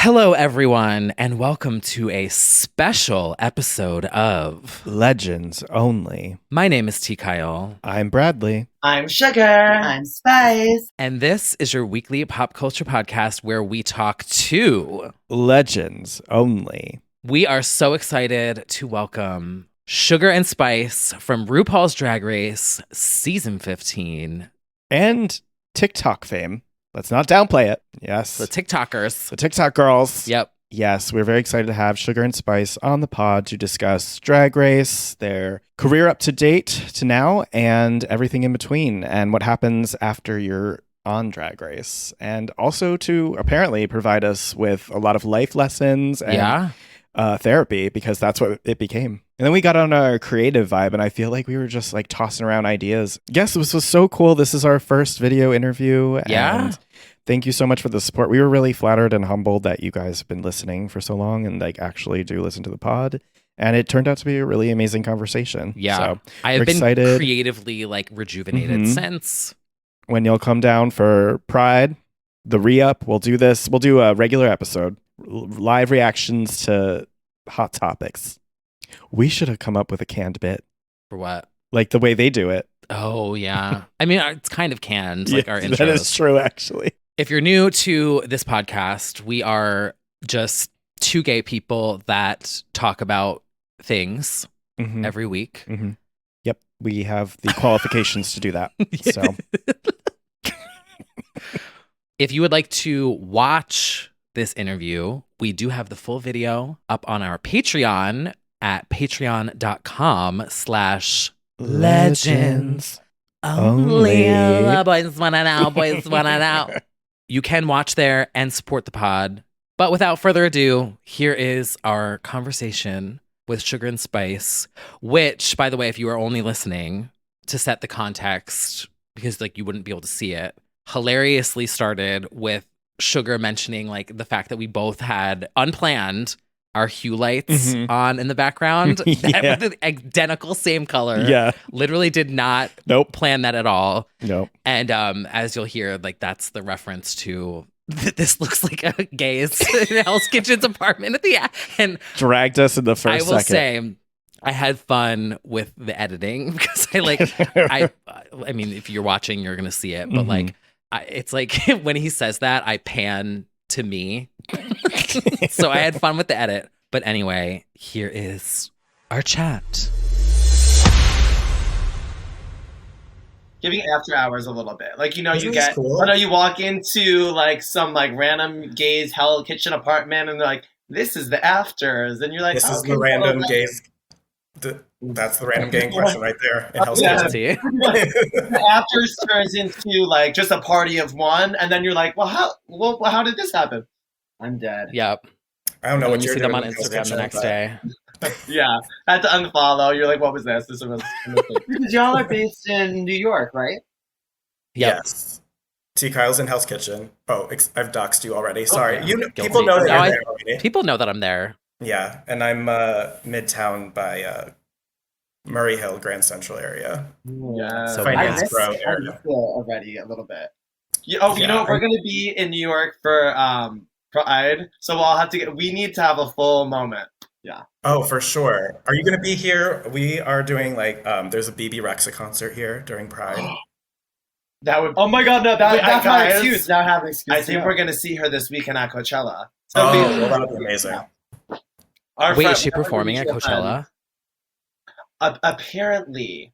Hello, everyone, and welcome to a special episode of Legends Only. My name is T. Kyle. I'm Bradley. I'm Sugar. I'm Spice. And this is your weekly pop culture podcast where we talk to Legends Only. We are so excited to welcome Sugar and Spice from RuPaul's Drag Race Season 15. And TikTok fame. Let's not downplay it. Yes. The TikTokers. The TikTok girls. Yep. Yes, we're very excited to have Sugar and Spice on the pod to discuss Drag Race, their career up to date to now, and everything in between, and what happens after you're on Drag Race. And also to apparently provide us with a lot of life lessons and therapy, because that's what it became. And then we got on our creative vibe, and I feel like we were just like tossing around ideas. Yes, this was so cool. This is our first video interview. Yeah. And thank you so much for the support. We were really flattered and humbled that you guys have been listening for so long and like actually do listen to the pod. And it turned out to be a really amazing conversation. Yeah. So I have been excited. creatively like rejuvenated since. When you'll come down for Pride, the re-up, we'll do this. We'll do a regular episode, live reactions to hot topics. We should have come up with a canned bit. For what? Like the way they do it. Oh, yeah. I mean, it's kind of canned, like our intros. That is true, actually. If you're new to this podcast, we are just two gay people that talk about things every week. Mm-hmm. Yep. We have the qualifications to do that. So, if you would like to watch this interview, we do have the full video up on our Patreon at patreon.com/legends. Only boys wanna know, boys wanna know. You can watch there and support the pod. But without further ado, here is our conversation with Sugar and Spice, which, by the way, if you are only listening, to set the context, because like you wouldn't be able to see it, hilariously started with Sugar mentioning like the fact that we both had unplanned our hue lights on in the background. That was the identical same color. Yeah. Literally did not plan that at all. Nope. And as you'll hear, like that's the reference to this looks like a gay's Hell's Kitchen's apartment at the end. And dragged us in the first I will second. say I had fun with the editing because I mean, if you're watching, you're gonna see it, but like it's like when he says that, I pan to me. So I had fun with the edit. But anyway, here is our chat. Giving after hours a little bit. Like, you know, you get, cool. you walk into like some like random gay's Hell Kitchen apartment and they're like, this is the afters. And you're like, this is the random gays. That's the random gay question right there in Hell's Kitchen. The afters turns into like just a party of one, and then you're like, how did this happen? I'm dead. Yep. I don't know what you you're see doing them on Instagram the next day. Yeah, I had to unfollow. You're like, what was this? This was because y'all are based in New York, right? Yep. Yes. T. Kyle's in Hell's Kitchen. Oh, I've doxed you already. Sorry. Okay. You know, people know that you're there already. People know that I'm there. Yeah, and I'm Midtown by Murray Hill, Grand Central area. Yeah, so Finance Row area. Already a little bit. You know, we're gonna be in New York for Pride, so we need to have a full moment. Yeah. Oh, for sure. Are you gonna be here? We are doing like there's a Bebe Rexha concert here during Pride. That would. Oh my God! No, that's my excuse. Now have an excuse. I think we're gonna see her this weekend at Coachella. So well, that would be amazing. Wait, is she performing at Coachella? Apparently.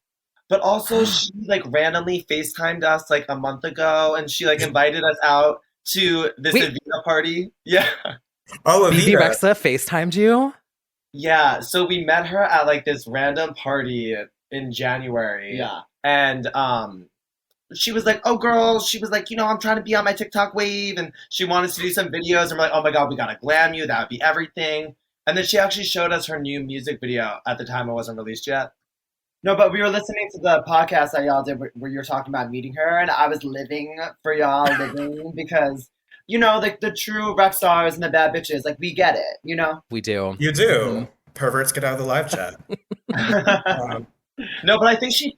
But also she like randomly FaceTimed us like a month ago and she like invited us out to this Evita party. Yeah. Oh, Bebe Rexha FaceTimed you? Yeah. So we met her at like this random party in January. Yeah. And she was like, oh girl, she was like, you know, I'm trying to be on my TikTok wave, and she wanted to do some videos, and we're like, oh my God, we gotta glam you, that would be everything. And then she actually showed us her new music video. At the time it wasn't released yet. No, but we were listening to the podcast that y'all did where you were talking about meeting her, and I was living for y'all because, you know, like the true rock stars and the bad bitches, like we get it, you know? We do. You do. Perverts get out of the live chat. No, but I think she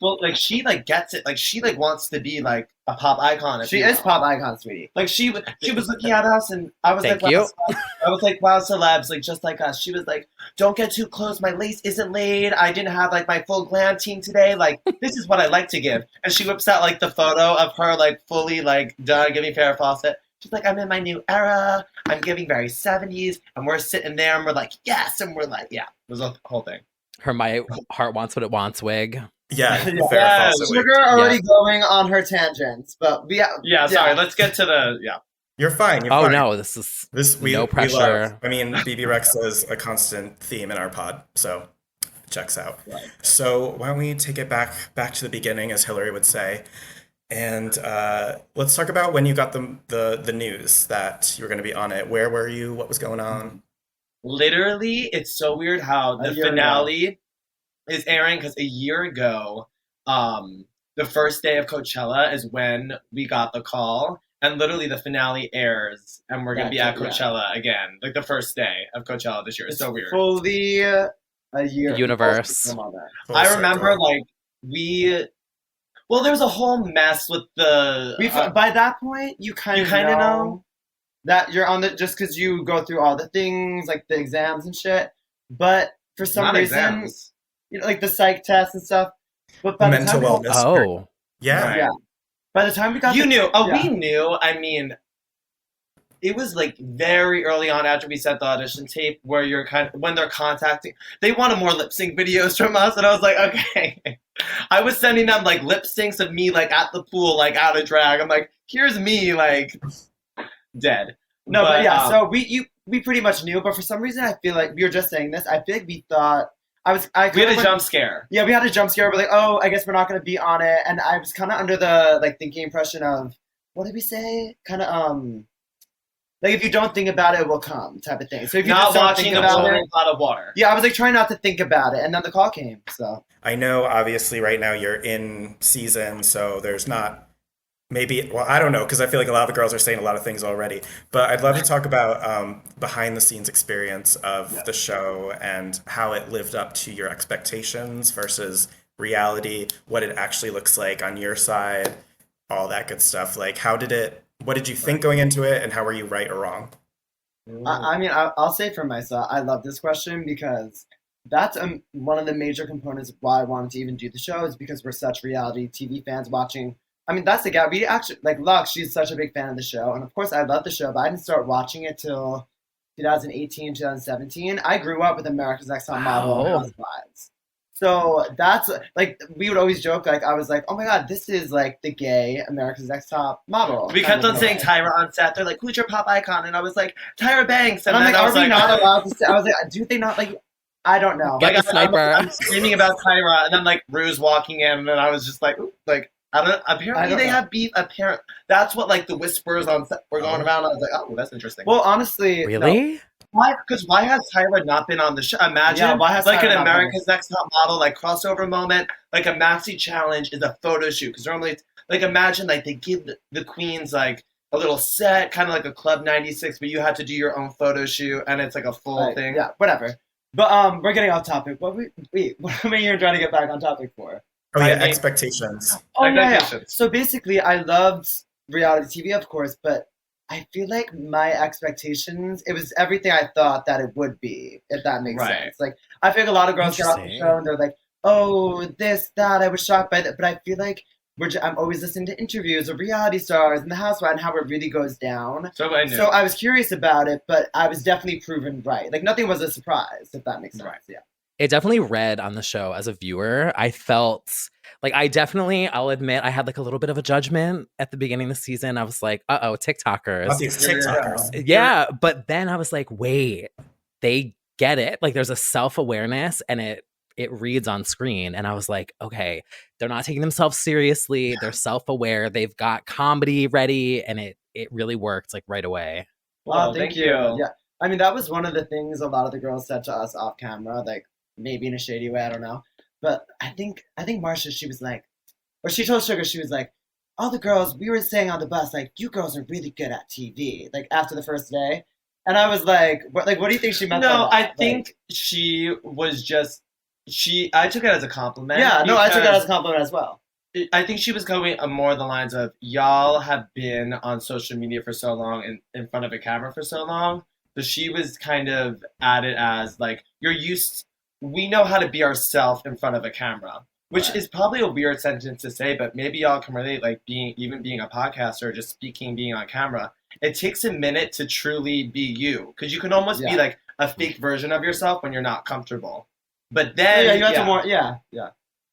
gets it. Like she wants to be like a pop icon. She is pop icon, sweetie. Like she was looking at us, and I was Thank like, you. wow, I was like, wow, celebs, like just like us. She was like, don't get too close. My lace isn't laid. I didn't have like my full glam team today. Like this is what I like to give. And she whips out like the photo of her like fully like done giving Farrah Fawcett. She's like, I'm in my new era. I'm giving very 70s, and we're sitting there, and we're like, yes, and we're like, yeah. It was a whole thing. Her My Heart Wants What It Wants wig. Yeah, Farrah Yeah, Fawcett wig. Sugar already going on her tangents, but Sorry, let's get to the You're fine. You're Oh fine. no, this is no We pressure. love. I mean, Bebe Rexha is a constant theme in our pod, so it checks out. Right. So why don't we take it back to the beginning, as Hillary would say, and let's talk about when you got the news that you were going to be on it. Where were you? What was going on? Literally, it's so weird how the finale is airing because a year ago, the first day of Coachella is when we got the call, and literally the finale airs, and we're gonna be at Coachella again, like the first day of Coachella this year. It's so weird. Fully a year. Universe. I remember like there was a whole mess with the. By that point, you kind of know that you're on just because you go through all the things like the exams and shit. But for some reason, like the psych tests and stuff. But by mental the time wellness. Yeah. By the time we got, we knew. I mean, it was like very early on after we sent the audition tape where you're when they're contacting, they wanted more lip sync videos from us, and I was like, okay. I was sending them like lip syncs of me like at the pool, like out of drag. I'm like, here's me like dead. No, but so we pretty much knew, but for some reason I feel like we were just saying this. I feel like we thought we had a jump scare. Yeah, we had a jump scare. We're like, oh, I guess we're not going to be on it. And I was kind of under the like thinking impression of, what did we say? Kind of like if you don't think about it, it will come type of thing. So if you not just don't watching think a about boiling pot of water. Yeah, I was like trying not to think about it, and then the call came. So I know, obviously, right now you're in season, so there's not. Maybe, well, I don't know, because I feel like a lot of the girls are saying a lot of things already. But I'd love to talk about behind-the-scenes experience of the show and how it lived up to your expectations versus reality, what it actually looks like on your side, all that good stuff. Like, what did you think going into it, and how were you right or wrong? I mean, I'll say for myself, I love this question because that's one of the major components of why I wanted to even do the show is because we're such reality TV fans watching. I mean, that's the gap. We actually, like, Lux, she's such a big fan of the show. And, of course, I love the show, but I didn't start watching it till 2018, 2017. I grew up with America's Next Top Model and Housewives. So that's, like, we would always joke, like, I was like, oh, my God, this is, like, the gay America's Next Top Model. We kept on saying Tyra on set. They're like, who's your pop icon? And I was like, Tyra Banks. And I'm like, are we not allowed to say? I was like, do they not, like, I don't know. Get the sniper. I'm screaming about Tyra, and then, like, Rue's walking in, and then I was just like, apparently they have beef. That's what like the whispers on set were going around. I was like, oh, that's interesting. Well, honestly, really? Why? Because why has Tyra not been on the show? Imagine why has like Tyra an not America's Next Top Model like crossover moment, like a maxi challenge is a photo shoot. Because normally, it's, like imagine like they give the queens like a little set, kind of like a Club 96, but you have to do your own photo shoot, and it's like a full thing. Yeah, whatever. But we're getting off topic. What am I even trying to get back on topic for? Oh yeah, expectations. Oh yeah. So basically, I loved reality TV, of course, but I feel like my expectations, it was everything I thought that it would be, if that makes sense. Like, I feel like a lot of girls get off the show and they're like, oh, this, that, I was shocked by that. But I feel like I'm always listening to interviews of reality stars and the housewife and how it really goes down. So I was curious about it, but I was definitely proven right. Like, nothing was a surprise, if that makes sense. Right. Yeah. It definitely read on the show as a viewer. I felt like I'll admit, I had like a little bit of a judgment at the beginning of the season. I was like, TikTokers. Oh, these TikTokers. Yeah. But then I was like, wait, they get it. Like there's a self-awareness and it reads on screen. And I was like, okay, they're not taking themselves seriously. They're self-aware. They've got comedy ready. And it really worked like right away. Well, thank you. Yeah. I mean, that was one of the things a lot of the girls said to us off camera, like maybe in a shady way, I don't know. But I think Marcia, she was like, or she told Sugar, she was like, all the girls, we were saying on the bus, like, you girls are really good at TV, like after the first day. And I was like, what do you think she meant by that? I think she was just I took it as a compliment. Yeah, no, I took that as a compliment as well. I think she was going more the lines of, y'all have been on social media for so long and in front of a camera for so long. So she was kind of at it as like, we know how to be ourselves in front of a camera, which is probably a weird sentence to say, but maybe y'all can relate, like being a podcaster, just speaking, being on camera. It takes a minute to truly be you, because you can almost be like a fake version of yourself when you're not comfortable. But then, you have to more, yeah.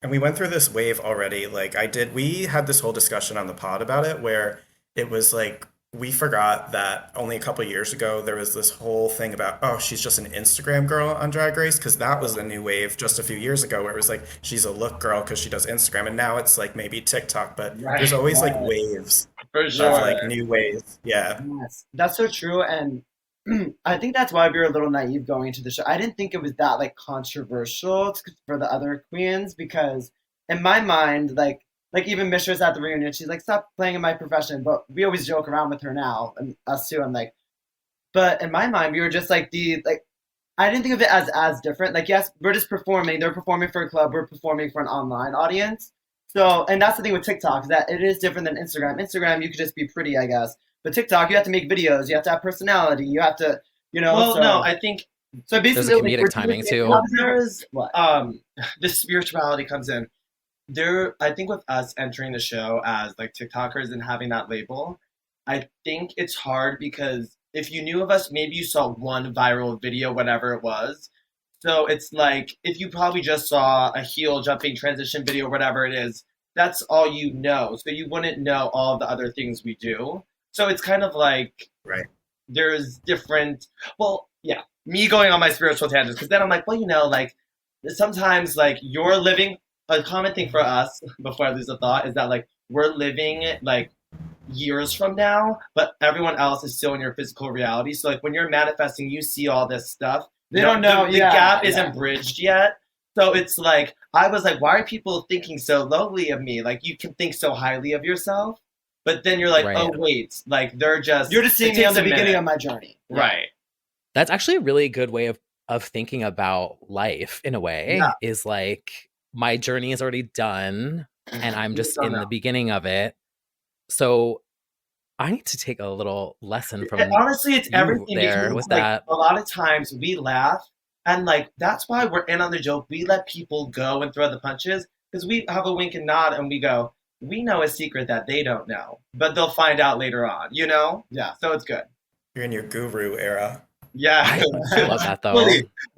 And we went through this wave already. Like we had this whole discussion on the pod about it where it was like, we forgot that only a couple of years ago, there was this whole thing about, oh, she's just an Instagram girl on Drag Race. Because that was the new wave just a few years ago where it was like, she's a look girl because she does Instagram. And now it's like maybe TikTok. But there's always like waves for sure. of like new waves. Yeah. Yes, that's so true. And I think that's why we were a little naive going into the show. I didn't think it was that like controversial for the other queens, because in my mind, like even Mistress at the reunion, she's like, stop playing in my profession. But we always joke around with her now, and us too. I'm like, but in my mind, we were just like I didn't think of it as different. Like, yes, we're just performing. They're performing for a club. We're performing for an online audience. So, and that's the thing with TikTok, is that it is different than Instagram. Instagram, you could just be pretty, I guess. But TikTok, you have to make videos. You have to have personality. You have to, Well, no, I think so. Basically, there's a comedic timing too. There's the spirituality comes in. I think with us entering the show as like TikTokers and having that label, I think it's hard because if you knew of us, maybe you saw one viral video, whatever it was. So it's like, if you probably just saw a heel jumping transition video, whatever it is, that's all you know. So you wouldn't know all the other things we do. So it's kind of like, there's different, me going on my spiritual tangents, because then I'm like, like sometimes like you're living, a common thing for us, before I lose a thought, is that like we're living like years from now, but everyone else is still in your physical reality. So like when you're manifesting, you see all this stuff. They don't know. The gap isn't bridged yet. So it's like, I was like, why are people thinking so lowly of me? Like, you can think so highly of yourself, but then you're like, oh, wait, like, you're just seeing me on the beginning of my journey. Right. That's actually a really good way of thinking about life in a way, is like, my journey is already done and I'm just in the beginning of it. So I need to take a little lesson from honestly, it's everything there with like, that. A lot of times we laugh, and like that's why we're in on the joke. We let people go and throw the punches because we have a wink and nod, and we go, we know a secret that they don't know, but they'll find out later on. You know? Yeah. So it's good. You're in your guru era. Yeah, I love that though.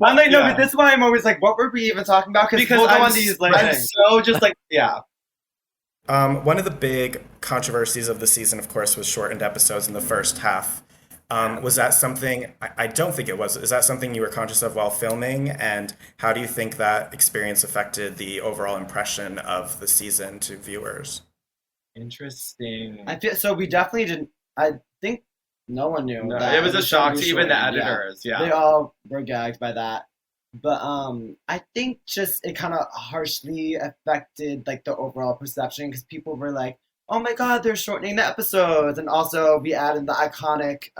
I'm like, no, but this is why I'm always like, what were we even talking about? Because we'll go I'm on these like I'm so just like One of the big controversies of the season, of course, was shortened episodes in the first half. Was that something, I don't think it was, is that something you were conscious of while filming? And how do you think that experience affected the overall impression of the season to viewers? Interesting. I feel so. We definitely didn't. I think no one knew. No, it was a shock to even the editors. Yeah, they all were gagged by that. But I think just it kind of harshly affected like the overall perception, because people were like, "Oh my God, they're shortening the episodes," and also we added the iconic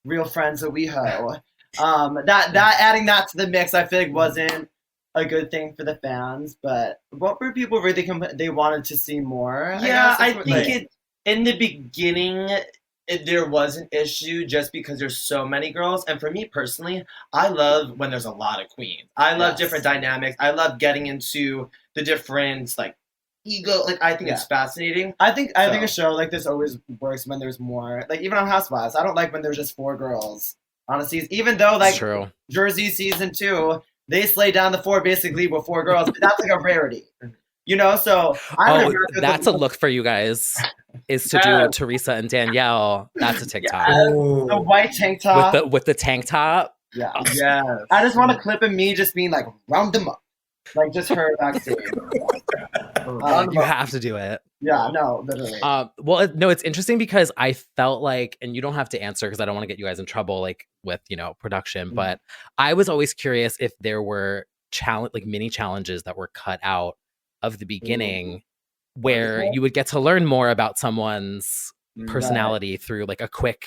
"Real Friends of WeHo." That adding that to the mix, I feel like wasn't a good thing for the fans. But what were people really they wanted to see more? Yeah, I think in the beginning. There was an issue just because there's so many girls. And for me personally, I love when there's a lot of queens. I love different dynamics. I love getting into the different, like, ego. Like, I think it's fascinating. I think a show like this always works when there's more. Like, even on Housewives, I don't like when there's just 4 girls on a season. Even though, like, Jersey season 2, they slay down the 4 basically with 4 girls. But that's like a rarity. You know, so that's a look for you guys, is to do Teresa and Danielle. That's a TikTok. The white tank top with the tank top. Yeah, I just want a clip of me just being like, round them up, like just her backstage. You have to do it. Yeah, no, literally. No, it's interesting because I felt like, and you don't have to answer because I don't want to get you guys in trouble, like with production. But I was always curious if there were mini challenges that were cut out of the beginning where you would get to learn more about someone's personality through like a quick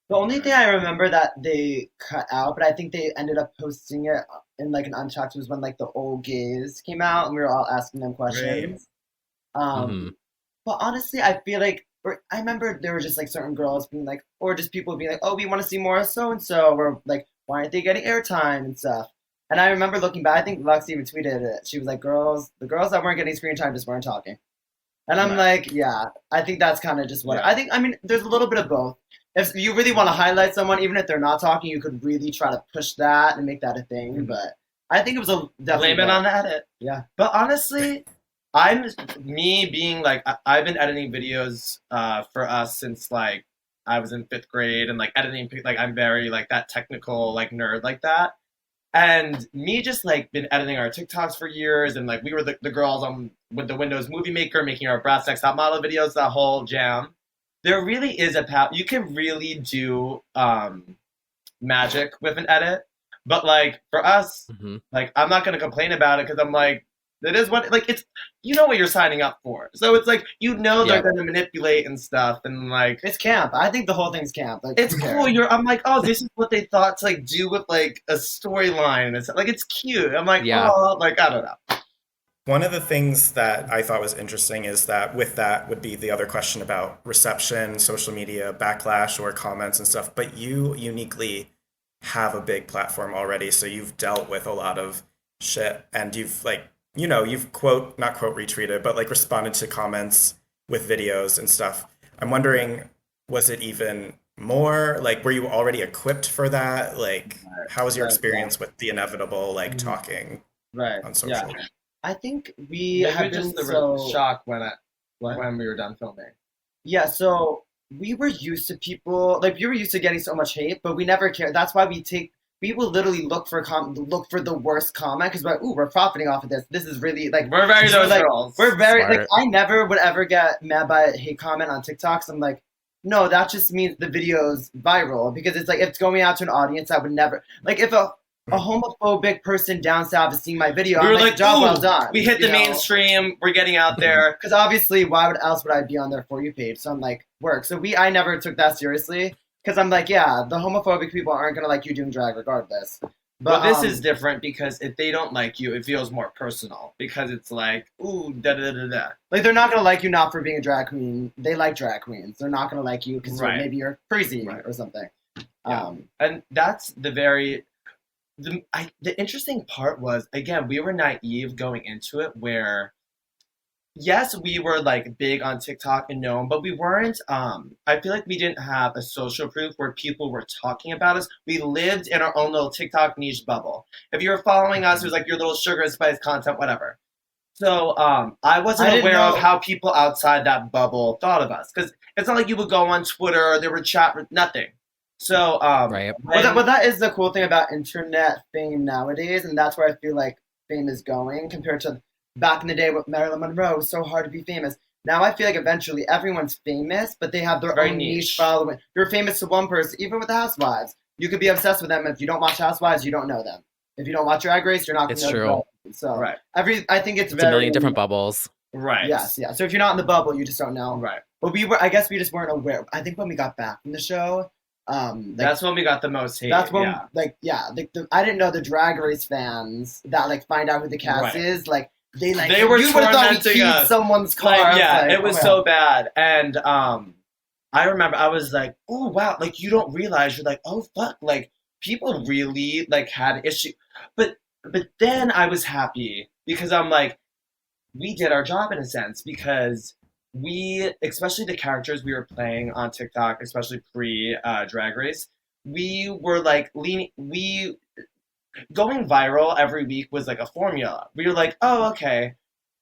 The only thing I remember that they cut out, but I think they ended up posting it in like an Untucked, was when like the old gays came out and we were all asking them questions. Mhm. But honestly, I feel like I remember there were just like certain girls being like, or just people being like, "Oh, we want to see more of so and so," or like, "Why aren't they getting airtime and stuff?" And I remember looking back. I think Lux even tweeted it. She was like, "Girls, the girls that weren't getting screen time just weren't talking." And I'm like, yeah, I think that's kind of just what I think. I mean, there's a little bit of both. If you really want to highlight someone, even if they're not talking, you could really try to push that and make that a thing. But I think it was definitely blame it on the edit. Yeah. But honestly, me being like I've been editing videos for us since like I was in 5th grade, and like editing, like I'm very like that technical like nerd like that. And me just like been editing our TikToks for years, and like we were the girls on with the Windows Movie Maker making our Brass Next Top Model videos, that whole jam. There really is a path. You can really do magic with an edit, but like for us, like I'm not gonna complain about it because I'm like, it is what like it's, you know what you're signing up for. So it's like, you know, they're gonna manipulate and stuff, and like it's camp. I think the whole thing's camp. Like, it's cool. I'm like, oh, this is what they thought to like do with like a storyline. It's like, it's cute. I'm like, oh, like I don't know. One of the things that I thought was interesting is that with that would be the other question about reception, social media, backlash, or comments and stuff. But you uniquely have a big platform already, so you've dealt with a lot of shit, and you've like, you know, you've not quote retweeted, but like responded to comments with videos and stuff. I'm wondering, was it even more like, were you already equipped for that? Like, how was your experience with the inevitable, like talking on social? Yeah. I think we have just been the shock when we were done filming. Yeah, so we were used to people, like, we were used to getting so much hate, but we never cared. That's why we will literally look for the worst comment, because we're like, ooh, we're profiting off of this. This is really like, we're very those like, girls. We're very Smart. like, I never would ever get mad by a hate comment on TikTok. So I'm like, no, that just means the video's viral, because it's like, if it's going out to an audience, I would never like, if a homophobic person down south is seeing my video, We were I'm like, job well done. We hit the mainstream. We're getting out there. Because obviously, why else would I be on their For You page? So I'm like, work. So I never took that seriously, because I'm like, yeah, the homophobic people aren't gonna like you doing drag regardless. But this is different, because if they don't like you, it feels more personal, because it's like, ooh, da da da da. Like, they're not gonna like you not for being a drag queen. They like drag queens. They're not gonna like you because maybe you're crazy or something. Yeah. And that's the interesting part was, again, we were naive going into it, where yes, we were like big on TikTok and known, but we weren't, I feel like we didn't have a social proof where people were talking about us. We lived in our own little TikTok niche bubble. If you were following us, it was like your little sugar and spice content, whatever. So I wasn't aware of how people outside that bubble thought of us, because it's not like you would go on Twitter or there were nothing. So but that is the cool thing about internet fame nowadays, and that's where I feel like fame is going compared to back in the day with Marilyn Monroe. It was so hard to be famous. Now I feel like eventually everyone's famous, but they have their own niche following. You're famous to one person, even with the Housewives. You could be obsessed with them. If you don't watch Housewives, you don't know them. If you don't watch Drag Race, you're not going to know them. So I think it's a million different bubbles. Right. Yes, yeah. So if you're not in the bubble, you just don't know. Right. But I guess we just weren't aware. I think when we got back from the show, that's when we got the most hate. That's when, I didn't know the Drag Race fans that like find out who the cast is. Like they were you would have thought we keyed someone's car. Like, it was so bad. And I remember I was like, oh wow, like you don't realize, you're like, oh fuck, like people really like had an issue. But then I was happy, because I'm like, we did our job in a sense, because we, especially the characters we were playing on TikTok, especially pre Drag Race, we were like going viral every week was like a formula. We were like, oh, okay,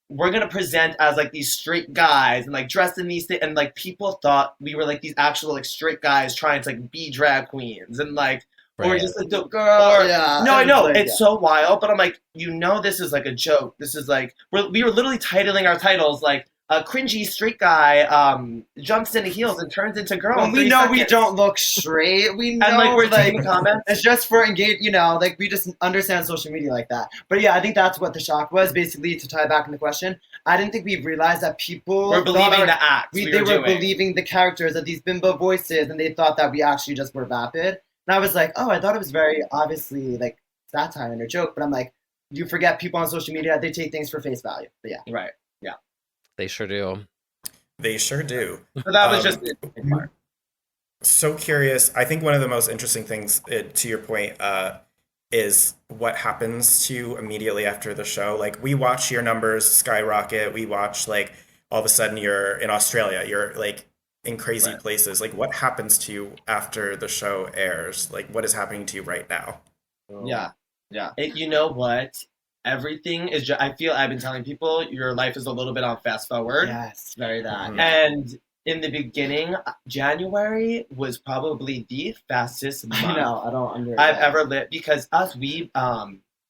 we're gonna present as like these straight guys and like dressed in these things, and like people thought we were like these actual like straight guys trying to like be drag queens, and like or just like the girl. No, I know like, it's so wild, but I'm like, this is like a joke. This is like we were literally titling our titles like, a cringy street guy jumps into heels and turns into girl. When in we 3 know seconds. we don't look straight, we know And like we're like taking comments. it's just for engage. Like we just understand social media like that. But yeah, I think that's what the shock was. Basically, to tie back in the question, I didn't think we realized that people We're believing thought the act. they were were doing. believing the characters of these bimbo voices, and they thought that we actually just were vapid. And I was like, oh, I thought it was very obviously like satire and a joke. But I'm like, you forget people on social media, they take things for face value. But yeah. Right. They sure do. They sure do. So that was just the part. So curious. I think one of the most interesting things, to your point, is what happens to you immediately after the show. Like, we watch your numbers skyrocket. We watch, like, all of a sudden you're in Australia. You're, like, in crazy places. Like, what happens to you after the show airs? Like, what is happening to you right now? Yeah. You know what? Everything is just, I feel I've been telling people your life is a little bit on fast forward. Yes, very that. Mhm. And in the beginning, January was probably the fastest month I know. I don't understand. I've ever lived, because we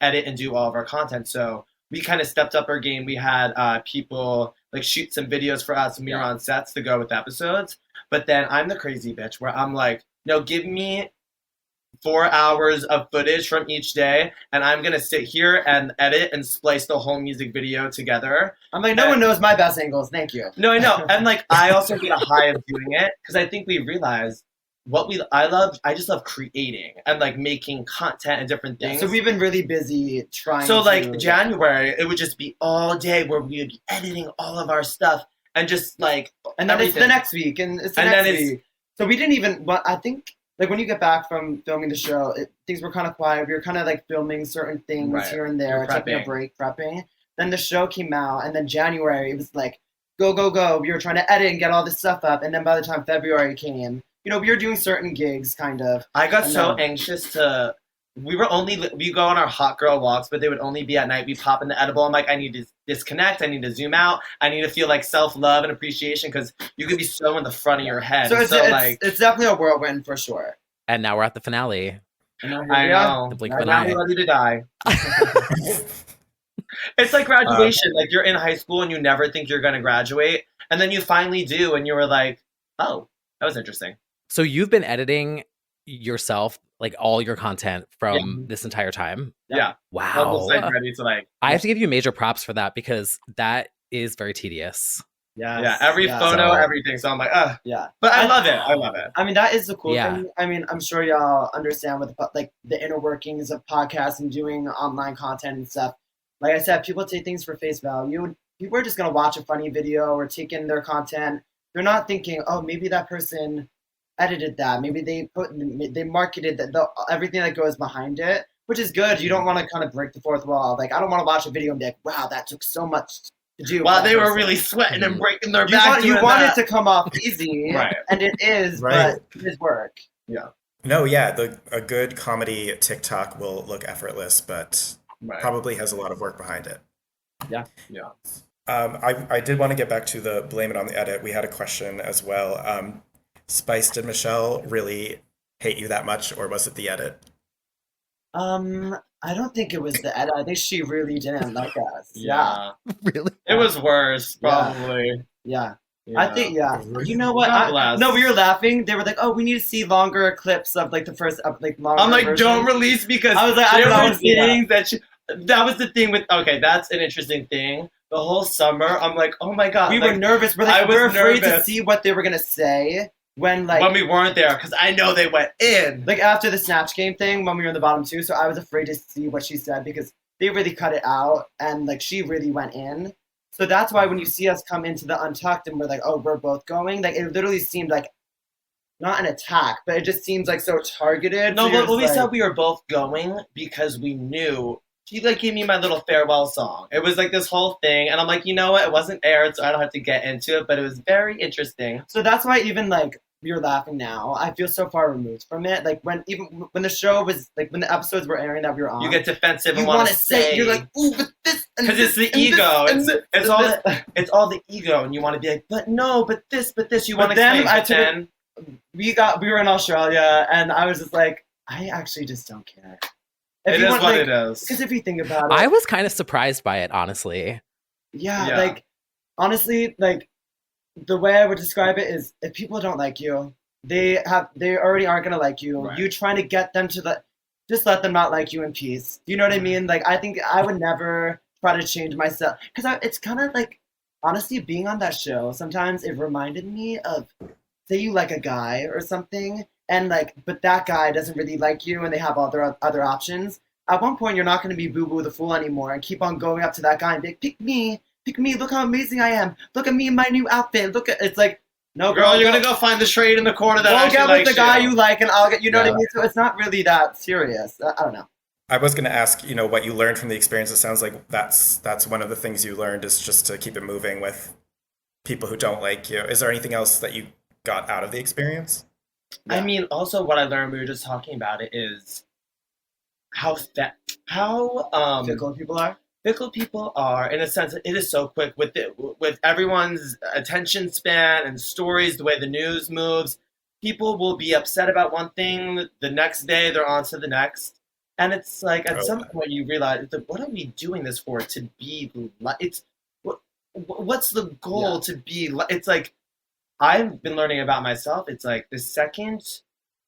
edit and do all of our content. So we kind of stepped up our game. We had people like shoot some videos for us when we were on sets to go with episodes. But then I'm the crazy bitch where I'm like, no, give me 4 hours of footage from each day, and I'm gonna sit here and edit and splice the whole music video together. I'm like, no one knows my best angles. Thank you. No, I know, and like I also get a high of doing it because I think we realize I just love creating and like making content and different things. So we've been really busy trying. So like January, it would just be all day where we would be editing all of our stuff and just like, and then everything. it's the next week, and it's the And next then it's- week. So we didn't even. But I think like when you get back from filming the show, things were kind of quiet. We were kind of like filming certain things Right. here and there, You're taking a prepping. break, prepping. Then the show came out, and then January it was like go go go. We were trying to edit and get all this stuff up, and then by the time February came, we were doing certain gigs, kind of. I got I so know. anxious to. We go on our hot girl walks, but they would only be at night. We pop in the edible. I'm like, I need to disconnect. I need to zoom out. I need to feel like self-love and appreciation because you could be so in the front of your head. So And it's definitely a whirlwind for sure. And now we're at the finale. I know. The blink I'm of an eye. ready to die. It's like graduation. Like you're in high school and you never think you're going to graduate. And then you finally do. And you were like, oh, that was interesting. So you've been editing yourself, like all your content from this entire time? Yeah. Wow. Almost like ready to like. I have to give you major props for that because that is very tedious. Yeah. Every photo, So- everything. So I'm like, Yeah. But I love it. I love it. I mean, that is the cool Yeah. thing. I mean, I'm sure y'all understand with the inner workings of podcasts and doing online content and stuff. Like I said, people take things for face value. People are just gonna watch a funny video or take in their content. They're not thinking, oh, maybe that person edited that. Maybe they marketed everything that goes behind it, which is good. You don't want to kind of break the fourth wall. Like I don't want to watch a video and be like, wow, that took so much to do. While for they that were person. really sweating and breaking their You back. want it to come off easy, Right. and it is, Right. but it is work. No, yeah, a good comedy TikTok will look effortless, but probably has a lot of work behind it. Yeah. I did want to get back to the blame it on the edit. We had a question as well. Spice, did Michelle really hate you that much, or was it the edit? I don't think it was the edit. I think she really didn't like us. Yeah. Really? It was worse, Yeah. probably. Yeah. Yeah. I think, you know what? God bless. No, we were laughing. They were like, "Oh, we need to see longer clips of like the first, longer." I'm like, version. don't release because I was like, I there don't were wanna see that. things that was the thing with. Okay, that's an interesting thing. The whole summer, I'm like, oh my god, We like, were nervous. We're I like, was we're afraid to nervous. see what they were gonna say when when we weren't there because I know they went in. like after the Snatch Game thing when we were in the bottom two. So I was afraid to see what she said because they really cut it out and like she really went in. So that's why when you see us come into the Untucked and we're like, oh, we're both going, like it literally seemed like not an attack, but it just seems like so targeted. No, So you're but just we like- said we were both going because we knew. She like gave me my little farewell song. It was like this whole thing, and I'm like, you know what? It wasn't aired, so I don't have to get into it. But it was very interesting. So that's why even like we were laughing now. I feel so far removed from it. Like when the show was like when the episodes were airing that we were on, You get defensive you and want want to to say you're like, ooh, but this and because it's this the and ego. this and It's this it's and all this. it's all the ego, and you want to be like, but no, but this. You But want to then explain. I But took then we were in Australia, and I was just like, I actually just don't care. it is what it is. Because if you think about it, I was kind of surprised by it, honestly. yeah, Yeah. like honestly, like the way I would describe it is if people don't like you, they already aren't gonna like you. Right. You trying to get them to just let them not like you in peace. Do you know what I mean? Like I think I would never try to change myself because it's kind of like honestly being on that show. Sometimes it reminded me of say you like a guy or something, and like but that guy doesn't really like you, and they have other options. At one point, you're not going to be Boo Boo the Fool anymore and keep on going up to that guy and be like, pick me, look how amazing I am. Look at me in my new outfit. Look at it's like, no, Girl, you're gonna go find the shade in the corner that We'll actually get with likes the guy you. you like, and I'll get. You know what I Yeah. mean? So it's not really that serious. I don't know. I was going to ask, what you learned from the experience. It sounds like that's one of the things you learned is just to keep it moving with people who don't like you. Is there anything else that you got out of the experience? I mean, also what I learned, we were just talking about it, is how Fickle people are. fickle people are, in a sense that it is so quick with everyone's attention span and stories, the way the news moves. People will be upset about one thing, the next day they're on to the next. And it's like at some point you realize, what are we doing this for? To be what's the goal to be? It's like I've been learning about myself. It's like the second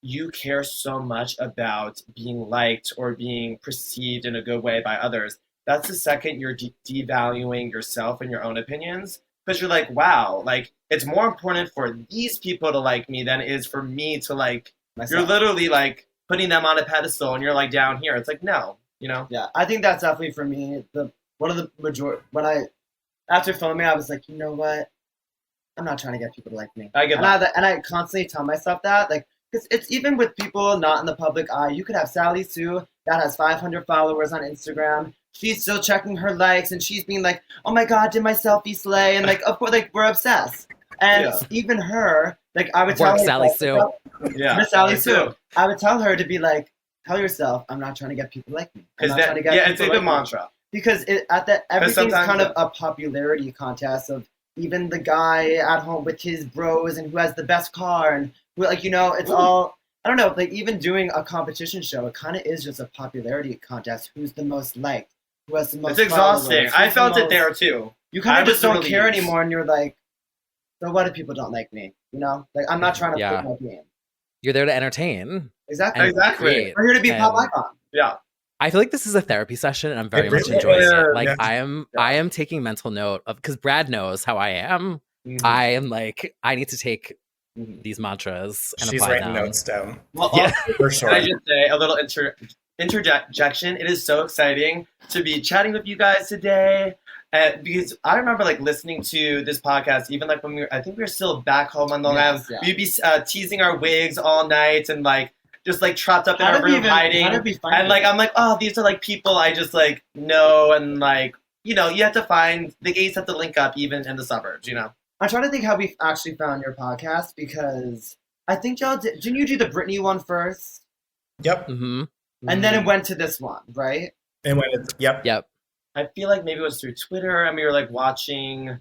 you care so much about being liked or being perceived in a good way by others, that's the second you're devaluing yourself and your own opinions. Because you're like, wow, like it's more important for these people to like me than it is for me to like Myself. You're literally like putting them on a pedestal and you're like down here. It's like, no, Yeah, I think that's definitely for me. One of the majority after filming, I was like, you know what? I'm not trying to get people to like me. I get and I constantly tell myself that, like, because it's even with people not in the public eye. You could have Sally Sue that has 500 followers on Instagram. She's still checking her likes, and she's being like, "Oh my God, did my selfie slay?" And like, of course, like we're obsessed. And even her, like, I would tell her, Sally Sue. Yeah, Miss Sally Sue. I would tell her to be like, tell yourself, I'm not trying to get people like me. I'm not trying to get it's a people good like me. mantra. Because everything's kind of sometimes- a popularity contest of even the guy at home with his bros and who has the best car and who, like, it's all, I don't know, like even doing a competition show, it kind of is just a popularity contest. Who's the most liked? Who has the most It's exhausting. followers, I who's the felt it most- there too. You kind I of just was don't really care used. anymore, and you're like, so what if people don't like me? Like I'm not trying to Yeah. play my game. You're there to entertain. Exactly. and Exactly. create. We're here to be pop And icon. Yeah. I feel like this is a therapy session, and I'm very It much really enjoying is. it. Like Yeah. I am taking mental note of, because Brad knows how I am. Mhm. I am like, I need to take Mhm. these mantras and She's apply writing them. notes down Well, Yeah. for sure. Can I just say a little interjection? It is so exciting to be chatting with you guys today. Because I remember like listening to this podcast, even like when I think we were still back home on Long Island. Yes, yeah. We'd be teasing our wigs all night and like just like trapped up in How our did we room even- hiding. how did we find And like it? I'm like, oh, these are like people I just like know, and like you have to find the gays have to link up even in the suburbs. I'm trying to think how we actually found your podcast because I think y'all didn't you do the Britney one first? Yep. Hmm. And then it went to this one, right? And when it's Yep. I feel like maybe it was through Twitter, and we were like watching.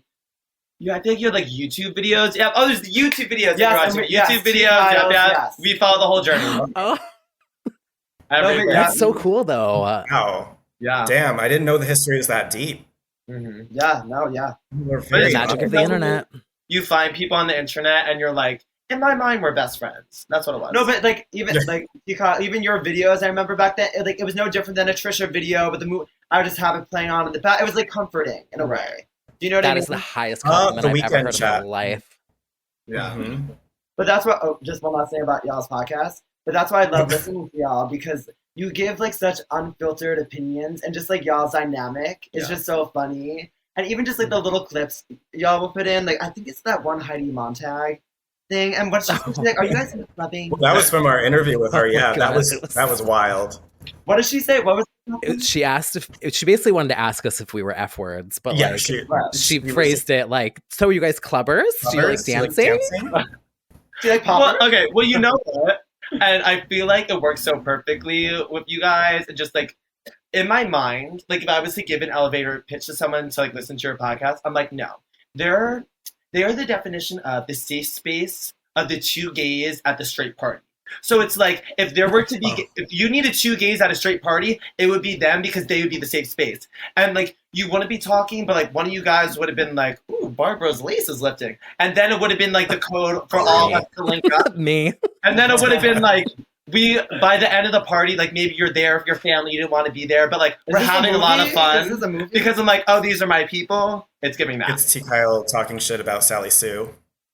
Yeah, I think you had like YouTube videos. Yeah, there's the YouTube videos. Yes, You're and watching we- YouTube yes, videos. T-Files, Yeah. yes. We follow the whole journey. Oh, Everywhere. Yeah. that's so cool, though. wow. Yeah. Damn, I didn't know the history is that deep. Mhm. Yeah, no, yeah. We're But The it's magic of the awesome. internet. You find people on the internet, and you're like, in my mind, we're best friends. That's what it was. No, but like even like even your videos, I remember back then, it was no different than a Trisha video, but the movie I would just have it playing on in the back. It was like comforting in a way. Do you know what I That mean? is the highest The compliment I've ever Weekend heard in chat. my life. Yeah. Mhm. But that's what. Oh, just one last thing about y'all's podcast. But that's why I love listening to y'all because you give like such unfiltered opinions and just like y'all's dynamic is just so funny. And even just like the little clips y'all will put in, like I think it's that one Heidi Montag thing. And what's she's like, "Are you guys clubbing?" Well, that was from our interview with her. Oh my Yeah, God. that was wild. What did she say? What was? She asked if she basically wanted to ask us if we were F words, but Yeah, like we she were phrased it like, "So are you guys clubbers? Do you like She like dancing?" She like Well, pop? okay. Well, you know what? And I feel like it works so perfectly with you guys. And just like in my mind, like if I was to give an elevator pitch to someone to like listen to your podcast, I'm like, no, they are the definition of the safe space of the two gays at the straight party. So it's like if there were to be, if you needed two gays at a straight party, it would be them because they would be the safe space. And like you wouldn't be talking, but like one of you guys would have been like, "Ooh, Barbara's lace is lifting," and then it would have been like the code for all of us to link up. Me. And then it would have been like by the end of the party, like maybe you're there with your family, you didn't want to be there, but like we're having a lot of fun because I'm like, oh, these are my people. It's giving that. It's T. Kyle talking shit about Sally Sue.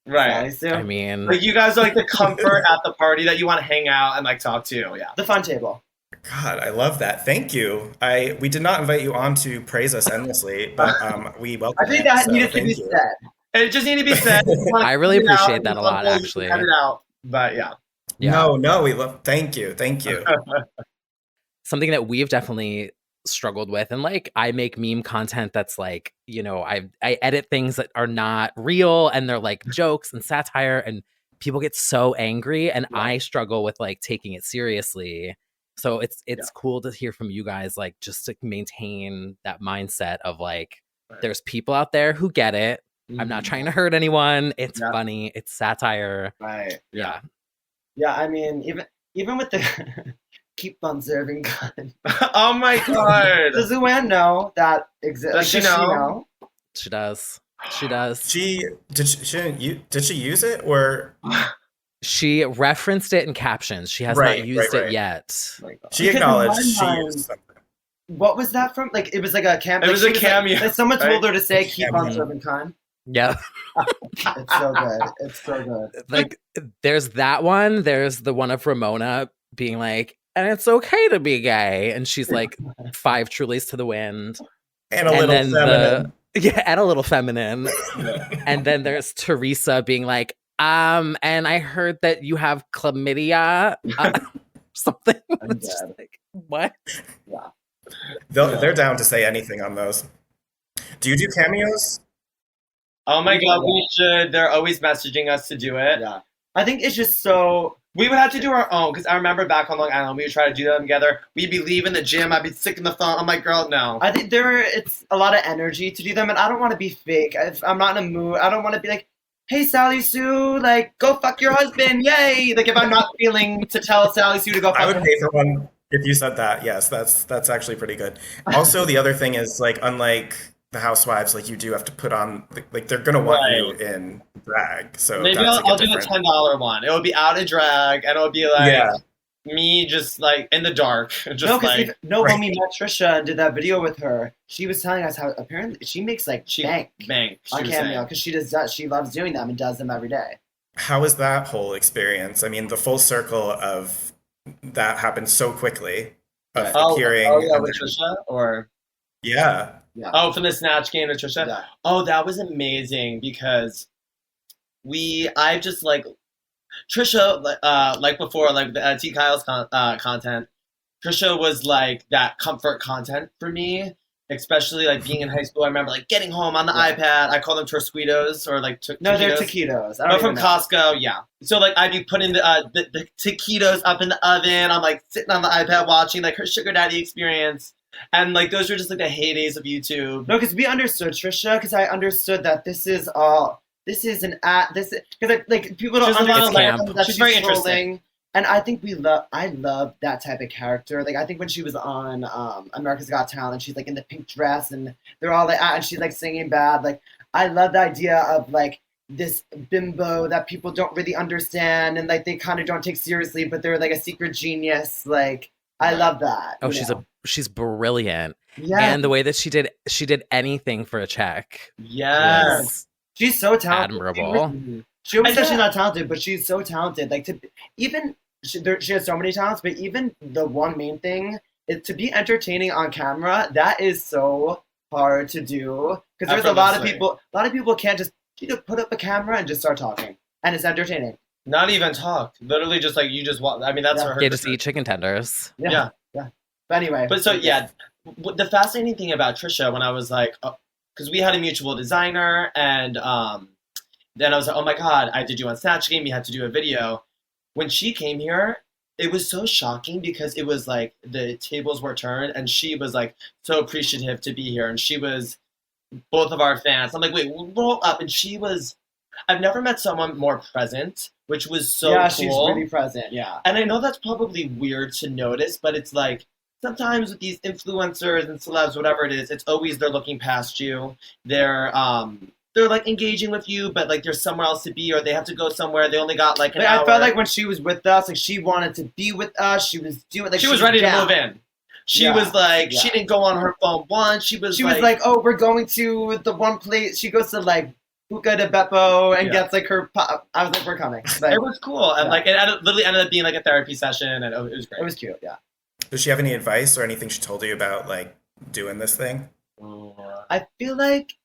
Right. I mean, like you guys are like the comfort at the party that you want to hang out and like talk to. Yeah. The fun table. God, I love that. Thank you. We did not invite you on to praise us endlessly, but we welcome. I think that needed to be said. It just needed to be said. I really appreciate that a lot, actually. Cut it out, but yeah. No, we love. Thank you. Something that we've definitely struggled with, and like I make meme content that's like, you know, I edit things that are not real and they're like jokes and satire, and people get so angry, and I struggle with like taking it seriously. So it's cool to hear from you guys, like just to maintain that mindset of like there's people out there who get it. I'm not trying to hurt anyone. It's funny. It's satire. Right. Yeah. Yeah, I mean, even with the keep on serving gun. Oh my god! Does Luann know that exists? Does she know? She does. She does. Did she use it or? She referenced it in captions. She has not used it yet. She acknowledged she used something. What was that from? Like, it was like a cameo. It was a cameo. Like someone told her to say, "Keep on serving con." Yeah. It's so good. It's so good. Like, there's that one. There's the one of Ramona being like, "And it's okay to be gay," and she's like, 5 Trulies to the wind, and a little feminine. And a little feminine. And then there's Teresa being like, and I heard that you have chlamydia, something. It's just like, what? Yeah. They're down to say anything on those. Do you do cameos? Oh my god, we should. They're always messaging us to do it. Yeah. I think it's just so... We would have to do our own, because I remember back on Long Island, we would try to do them together. We'd be leaving the gym, I'd be sick in the phone. I'm like, girl, no. I think it's a lot of energy to do them, and I don't want to be fake. If I'm not in a mood, I don't want to be like, hey, Sally Sue, like, go fuck your husband, yay! Like, if I'm not feeling to tell Sally Sue to go fuck I would pay for one if you said that. Yes, that's actually pretty good. Also, the other thing is, like, unlike the Housewives, like, you do have to put on, like, they're going to want you in drag. So maybe I'll do the $10 one. It would be out of drag, and it would be like me just, like, in the dark. Just when we met Trisha and did that video with her, she was telling us how apparently she makes, like, bank on Cameo, because she loves doing them and does them every day. How was that whole experience? I mean, the full circle of that happened so quickly. Of appearing. Oh, yeah, with Trisha? Or... Yeah. Oh, from the Snatch game to Trisha? Yeah. Oh, that was amazing because I just like Trisha, like before, like the T. Kyle's content. Trisha was like that comfort content for me, especially like being in high school. I remember like getting home on the iPad. I call them Tosquitos or like no, they're taquitos. But from Costco, yeah. So like I'd be putting the taquitos up in the oven. I'm like sitting on the iPad watching like her sugar daddy experience. And like those were just like the heydays of YouTube. No, because we understood Trisha. Because I understood that this is an act. This is because like people don't understand that she's very interesting. And I think I love that type of character. Like I think when she was on America's Got Talent, she's like in the pink dress, and they're all like, and she's like singing bad. Like I love the idea of like this bimbo that people don't really understand, and like they kind of don't take seriously, but they're like a secret genius. Like I love that. Oh, she's brilliant. Yeah. And the way that she did anything for a check. Yes. She's so talented. Admirable. She always says she's not talented, but she's so talented. Like she has so many talents, but even the one main thing is to be entertaining on camera. That is so hard to do because there's a lot of people can't just put up a camera and just start talking, and it's entertaining. Not even talk. Literally, just like you just want. I mean, that's for her. Yeah, just eat chicken tenders. Yeah. But anyway. But so yeah, the fascinating thing about Trisha when I was like, because we had a mutual designer, and then I was like, oh my god, I did you on Snatch Game. You had to do a video. When she came here, it was so shocking because it was like the tables were turned, and she was like so appreciative to be here, and she was both of our fans. I'm like, wait, roll up, and she was. I've never met someone more present, which was so yeah, cool. she's really present. Yeah. And I know that's probably weird to notice, but it's like sometimes with these influencers and celebs, whatever it is, it's always they're looking past you. They're like engaging with you, but like there's somewhere else to be, or they have to go somewhere. They only got like an hour. I felt like when she was with us, like she wanted to be with us. She was doing like she was ready down. to move in. She was like, she didn't go on her phone once. She was like, oh, we're going to the one place. She goes to like Buca de Beppo and gets like her pop. I was like, we're coming. Like, it was cool. And like, literally ended up being like a therapy session, and it was great. It was cute, yeah. Does she have any advice or anything she told you about like doing this thing? I feel like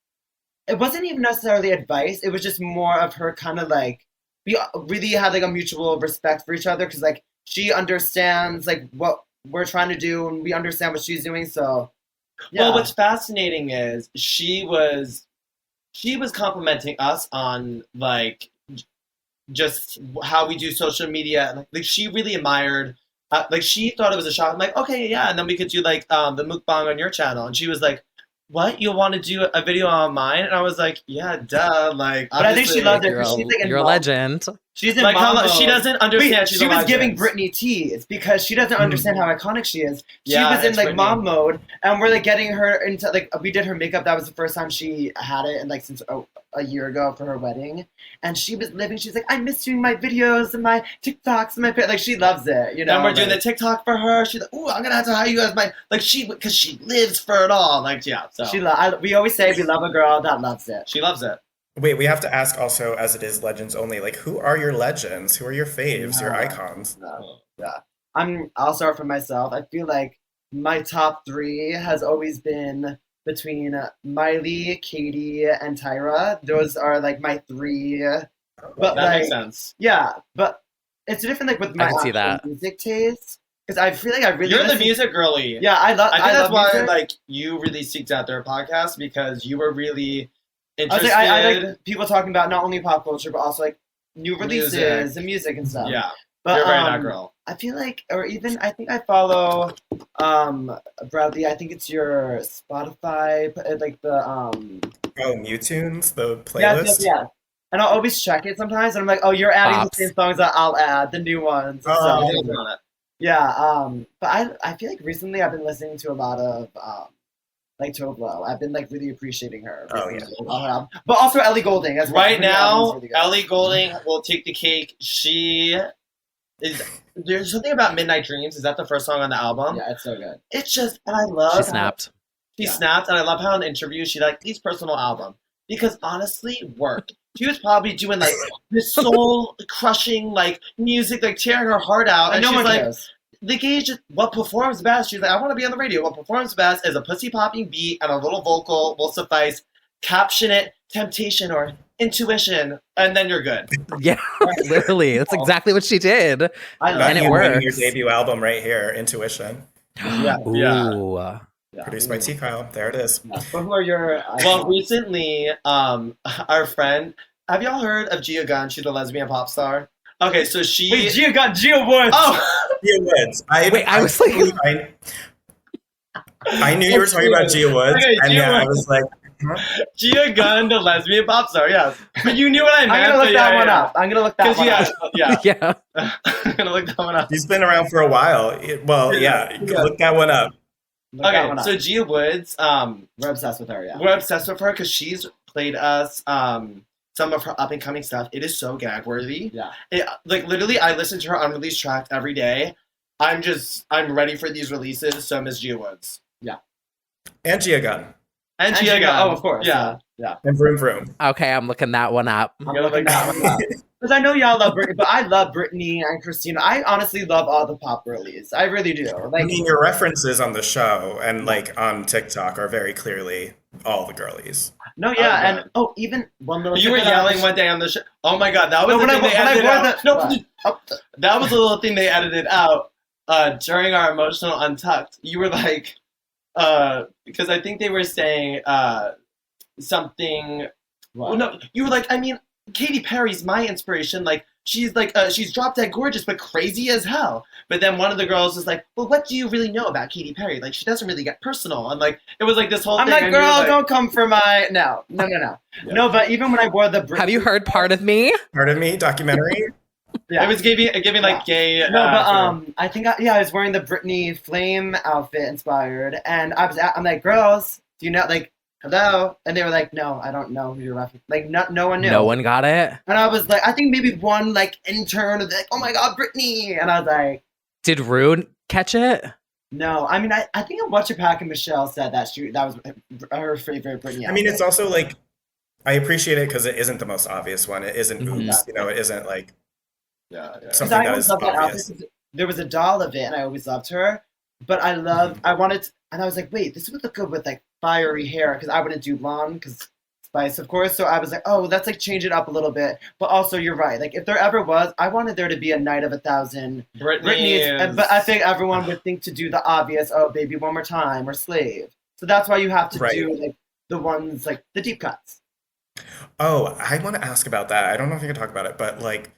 it wasn't even necessarily advice. It was just more of her kind of like, we really had like a mutual respect for each other because like she understands like what we're trying to do and we understand what she's doing. So, yeah. Well, what's fascinating is she was complimenting us on like just how we do social media. Like she really admired. Like she thought it was a shock. I'm like, okay, yeah, and then we could do like the mukbang on your channel, and she was like, "What? You'll want to do a video on mine?" And I was like, "Yeah, duh." Like, but I think she loved it. She's like you're a legend. She's in like mom she doesn't understand. Wait, she was giving Britney tea. It's because she doesn't understand how iconic she is. She was in like Britney. Mom mode, and we're like getting her into like we did her makeup. That was the first time she had it, and like since a year ago for her wedding, and she was living. She's like, I miss doing my videos and my TikToks and my like. She loves it, you know. And we're doing the TikTok for her. She's like, "Ooh, I'm gonna have to hire you as my like because she lives for it all." Like, yeah. So we always say we love a girl that loves it. She loves it. Wait, we have to ask also, as it is legends only, like who are your legends? Who are your faves, your icons? Yeah. I'll start for myself. I feel like my top 3 has always been between Miley, Katie, and Tyra. Those are like my 3. But that makes sense. Yeah, but it's different like with my music taste. Because I feel like I really You're the music girly. Yeah, I think that's why music. like you really seeked out their podcast because you were really interested. I like people talking about not only pop culture but also like new releases and music and stuff. Yeah, but you're very that girl. I feel like, or even I think I follow Bradley. I think it's your Spotify, like the Mewtunes, the playlist. Yes. And I'll always check it sometimes, and I'm like, oh, you're adding the same songs that I'll add, the new ones. Yeah, but I feel like recently I've been listening to a lot of like Toblo. I've been like really appreciating her. Oh yeah. But also Ellie Goulding as well. Right now, really Ellie Goulding will take the cake. She is. There's something about Midnight Dreams. Is that the first song on the album? Yeah, it's so good. It's just, and I love. She snapped. She snapped, and I love how in interviews she like these personal album because honestly, work. She was probably doing like this soul crushing like music, like tearing her heart out, and she's like. The gauge, what performs best? She's like, I want to be on the radio. What performs best is a pussy popping beat and a little vocal will suffice. Caption it, temptation or intuition, and then you're good. Yeah, literally, that's exactly what she did, and it works. Your debut album right here, Intuition. Yeah. Produced by T. Kyle. There it is. But who are your? Well, recently, our friend. Have y'all heard of Gia Gunn? She's a lesbian pop star. Okay, so she. Wait, Gia Woods. Oh. Gia Woods. I was like, I knew you were talking about Gia Woods, okay, and I was like, Gia Gunn, the lesbian pop star, yes. But you knew what I meant. I'm gonna look that one up. I'm gonna look that one up. Yeah. I'm gonna look that one up. He's been around for a while. Well, look that one up. Okay, so Gia Woods, we're obsessed with her. Yeah, we're obsessed with her because she's played us some of her up and coming stuff. It is so gag worthy. Yeah. Like literally, I listen to her unreleased track every day. I'm ready for these releases. So Miss Gia Woods. Yeah. And Gia Gunn. And Gia Gunn. Oh, of course. Yeah. And Vroom Vroom. Okay, I'm looking that one up. I'm looking that one up. Because I know y'all love Britney, but I love Britney and Christina. I honestly love all the pop girlies. I really do. Like, I mean, your references on the show and like on TikTok are very clearly all the girlies. No, yeah, and even one little. You were yelling one day on the show. Oh my god, that was the thing they edited out. That was a little thing they edited out during our emotional Untucked. You were like, because I think they were saying something. Well, no, you were like, I mean, Katy Perry's my inspiration. Like, she's drop dead gorgeous, but crazy as hell. But then one of the girls is like, well, what do you really know about Katy Perry? Like, she doesn't really get personal. And like, it was like this whole I'm thing. like, girl, don't come for my no. Yeah. No, but even when I wore the Have you heard Part of Me? Part of Me documentary. Yeah. It was giving like gay. No, but I think I was wearing the Britney Flame outfit inspired, and I'm like, girls, do you know, like, hello? And they were like, no, I don't know who you're referencing. Like, no one knew. No one got it. And I was like, I think maybe one like intern was like, oh my god, Britney, and I was like, did Rue catch it? no. I mean, I think Watch Your Pack and Michelle said that that was her favorite Britney outfit. I mean, it's also like, I appreciate it because it isn't the most obvious one. It isn't oops, you know, it isn't like something that is obvious. There was a doll of it, and I always loved her. But I wanted, and I was like, wait, this would look good with like fiery hair, because I wouldn't do blonde, because Spice, of course. So I was like, oh, let's like change it up a little bit. But also, you're right. Like, if there ever was, I wanted there to be a Night of 1,000 Britney's. But I think everyone would think to do the obvious, oh, Baby One More Time or Slave. So that's why you have to do like the ones, like the deep cuts. Oh, I want to ask about that. I don't know if you can talk about it, but like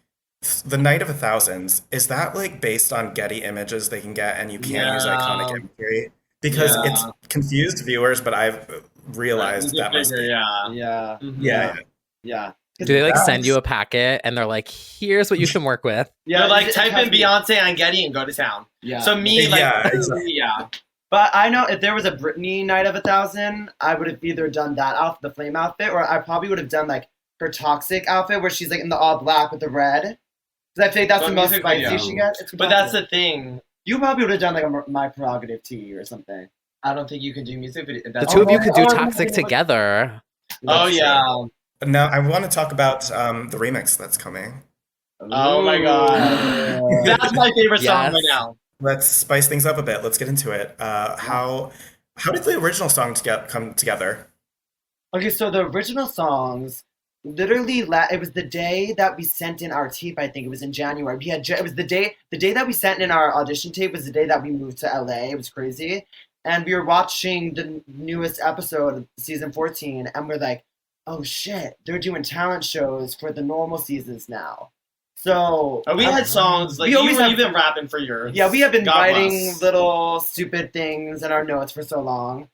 the Night of 1,000s, is that like based on Getty images they can get and you can't use iconic imagery? Because it's confused viewers, but I've realized that must be. Yeah. Do they like send you a packet and they're like, here's what you can work with? Yeah, they're like, type in Beyonce on Getty and go to town. Yeah. So me, like, exactly. But I know if there was a Britney Night of 1,000, I would have either done that outfit, the flame outfit, or I probably would have done like her toxic outfit where she's like in the all black with the red. Because I feel like that's the most spicy she gets. But that's the thing. You probably would have done like a My Prerogative tea or something. I don't think you can do music video. The two of you could do Toxic together. Oh, yeah. Now, I want to talk about the remix that's coming. Oh, my God. That's my favorite song right now. Let's spice things up a bit. Let's get into it. How did the original song come together? Okay, so the original songs, literally, it was the day that we sent in our tape. I think it was in January. It was the day that we sent in our audition tape was the day that we moved to LA. It was crazy, and we were watching the newest episode of season 14, and we're like, oh shit, they're doing talent shows for the normal seasons now. So we had songs like you've been rapping for years. Yeah, we have been writing little stupid things in our notes for so long,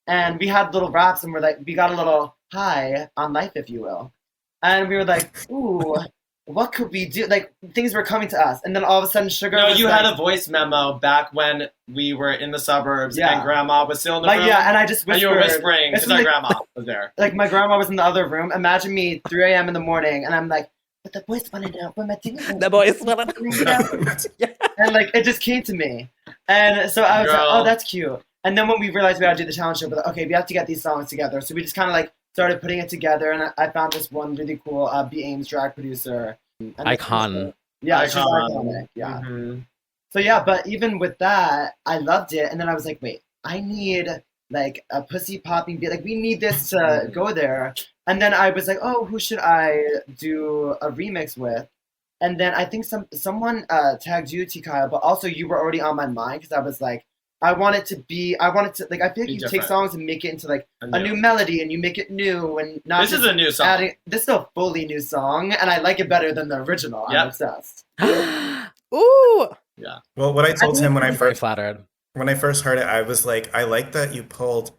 and we had little raps, and we're like, we got a little high on life, if you will, and we were like, ooh, what could we do? Like, things were coming to us, and then all of a sudden, Sugar. No, you had a voice memo back when we were in the suburbs, and Grandma was still in the room. Yeah, and I just whispered. And you were whispering because my grandma was there. Like, my grandma was in the other room. Imagine me, 3 a.m. in the morning, and I'm like, but the boys wanted to put my thing in. The boys wanted to. And like, it just came to me, and so I was like, oh, that's cute. And then when we realized we had to do the talent show, we're like, okay, we have to get these songs together. So we just kind of like started putting it together, and I found this one really cool B. Ames drag producer. Icon. Yeah, she's iconic. Yeah. Mm-hmm. So yeah, but even with that, I loved it, and then I was like, wait, I need like a pussy popping beat. Like, we need this to go there. And then I was like, oh, who should I do a remix with? And then I think someone tagged you, Tikaya, but also you were already on my mind, because I was like, I wanted to, like, I feel like you take songs and make it into like a new melody, and you make it new, and not this is a new song. This is a fully new song, and I like it better than the original. Yep. I'm obsessed. Ooh. Yeah. Well, what I told him when I first heard it, I was like, I like that you pulled,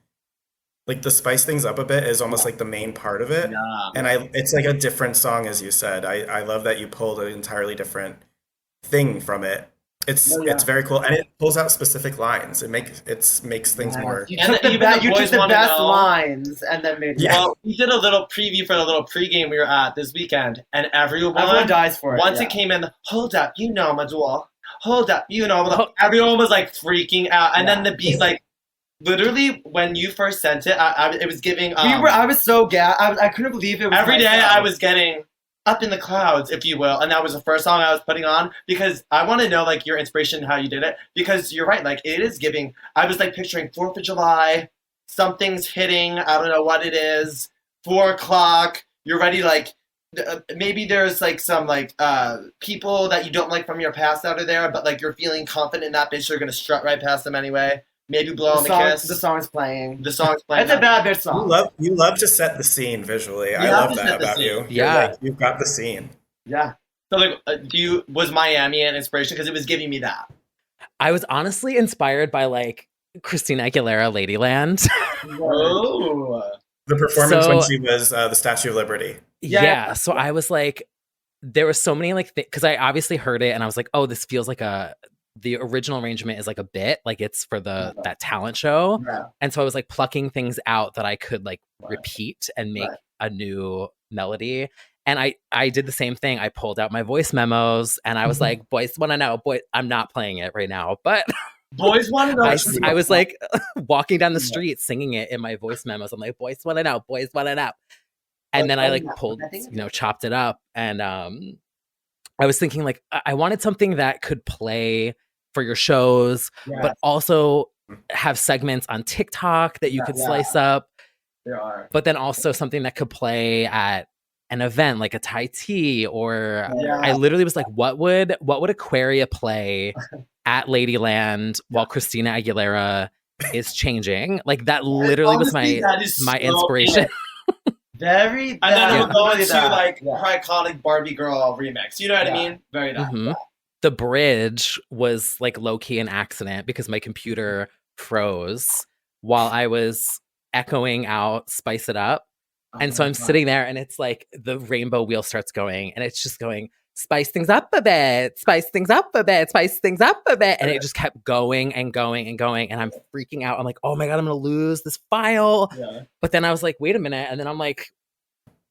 like, the spice things up a bit is almost like the main part of it. Yeah. And it's like a different song, as you said. I love that you pulled an entirely different thing from it. It's very cool, and it pulls out specific lines. It makes things more. You took the best lines and then made. Yeah. Well, we did a little preview for the little pregame we were at this weekend, and everyone dies for it. Once it came in, hold up, you know, Madul. Hold up, you know. Everyone was like freaking out, and then the beat, like, literally when you first sent it, it was giving. I was so gassed. I couldn't believe it. Was every day I was getting up in the clouds, if you will, and that was the first song I was putting on, because I want to know, like, your inspiration, how you did it, because you're right, like, it is giving. I was like picturing 4th of July, something's hitting, I don't know what it is, 4 o'clock, you're ready, like, maybe there's like some like people that you don't like from your past out of there, but like you're feeling confident in that bitch, you're gonna strut right past them anyway. Maybe blow them a kiss. The song's playing. The song's playing. It's a bad bitch song. You love to set the scene visually. I love that about you. Yeah. You've got the scene. Yeah. So like, was Miami an inspiration? Because it was giving me that. I was honestly inspired by like Christina Aguilera, Ladyland. Oh. The performance when So- she was the Statue of Liberty. Yeah. So I was like, there were so many like, because I obviously heard it and I was like, oh, this feels like the original arrangement is like a bit, like it's for that talent show. Yeah. And so I was like plucking things out that I could like Right. repeat and make Right. a new melody. And I did the same thing. I pulled out my voice memos and I was like, boys want to know, boy, I'm not playing it right now, but Boys want to know. I was like walking down the street singing it in my voice memos. I'm like, boys want to know, boys want to know. And then I like pulled, chopped it up. And I was thinking like, I wanted something that could play for your shows, but also have segments on TikTok that you could slice up. There are. But then also something that could play at an event like a Thai tea, or I literally was like, what would Aquaria play at Ladyland while Christina Aguilera is changing? Like that literally was my inspiration. Very. And then I would go into that. like her iconic Barbie girl remix. You know what I mean? Very that. Mhm. The bridge was like low key an accident because my computer froze while I was echoing out Spice It Up. And so I'm sitting there and it's like the rainbow wheel starts going and it's just going, spice things up a bit, spice things up a bit, spice things up a bit. And it just kept going and going and going. And I'm freaking out. I'm like, oh my God, I'm going to lose this file. Yeah. But then I was like, wait a minute. And then I'm like,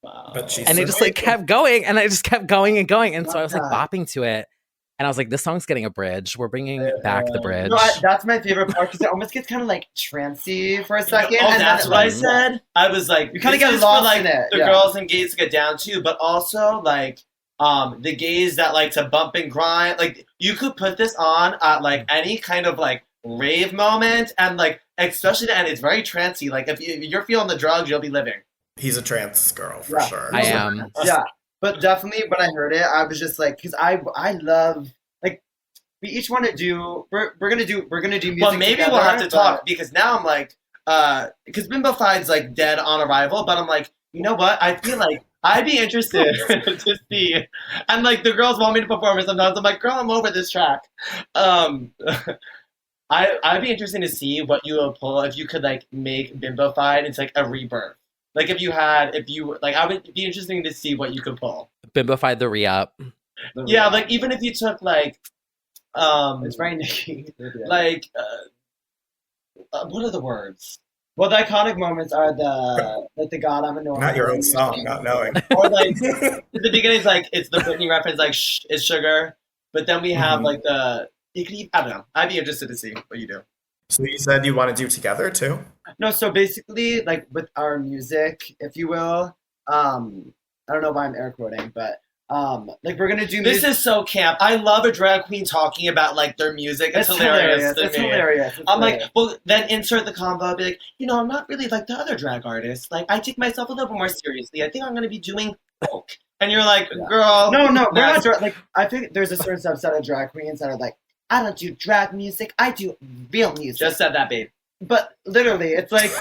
Wow. But she's and it just like kept going and I just kept going and going. And so I was like bopping to it. And I was like, this song's getting a bridge. We're bringing back the bridge. No, that's my favorite part because it almost gets kind of like trancey for a second. Oh, and that's then what I said. I was like, You kinda this get is lost for, like, in it, the yeah. girls and gays to get down to, but also like the gays that like to bump and grind. Like you could put this on at like any kind of like rave moment, and like especially the end, it's very trancey. Like if you're feeling the drugs, you'll be living. He's a trance girl for Yeah. sure. I am. Yeah, but definitely when I heard it, I was just like, because I love like we each want to do. We're gonna do music. Well, maybe together, we'll have to but- talk because now I'm like, because Bimbofied's like dead on arrival, but I'm like, you know what? I feel like I'd be interested to see, and like the girls want me to perform it sometimes. I'm like, girl, I'm over this track. I'd be interested to see what you would pull if you could like make Bimbofied into like a rebirth. Like if you I would be interesting to see what you could pull. Bimbofied the re-up. Yeah, like even if you took like, It's very Nicki. like, what are the words? Well, the iconic moments are the God I'm a Normal. Not your own song, not knowing. Or like at the beginning, it's the Britney reference, like shh, it's sugar. But then we have like I don't know. I'd be interested to see what you do. So you said you want to do together too? No, so basically, like with our music, if you will, I don't know why I'm air quoting, but like we're gonna do. This is so camp. I love a drag queen talking about like their music. It's hilarious. It's hilarious. I'm like, well, then insert the combo. Be like, I'm not really like the other drag artists. Like, I take myself a little bit more seriously. I think I'm gonna be doing folk. And you're like, girl, no, we're that's- not like. I think there's a certain subset of drag queens that are like, I don't do drag music. I do real music. Just said that, babe. But literally, it's like,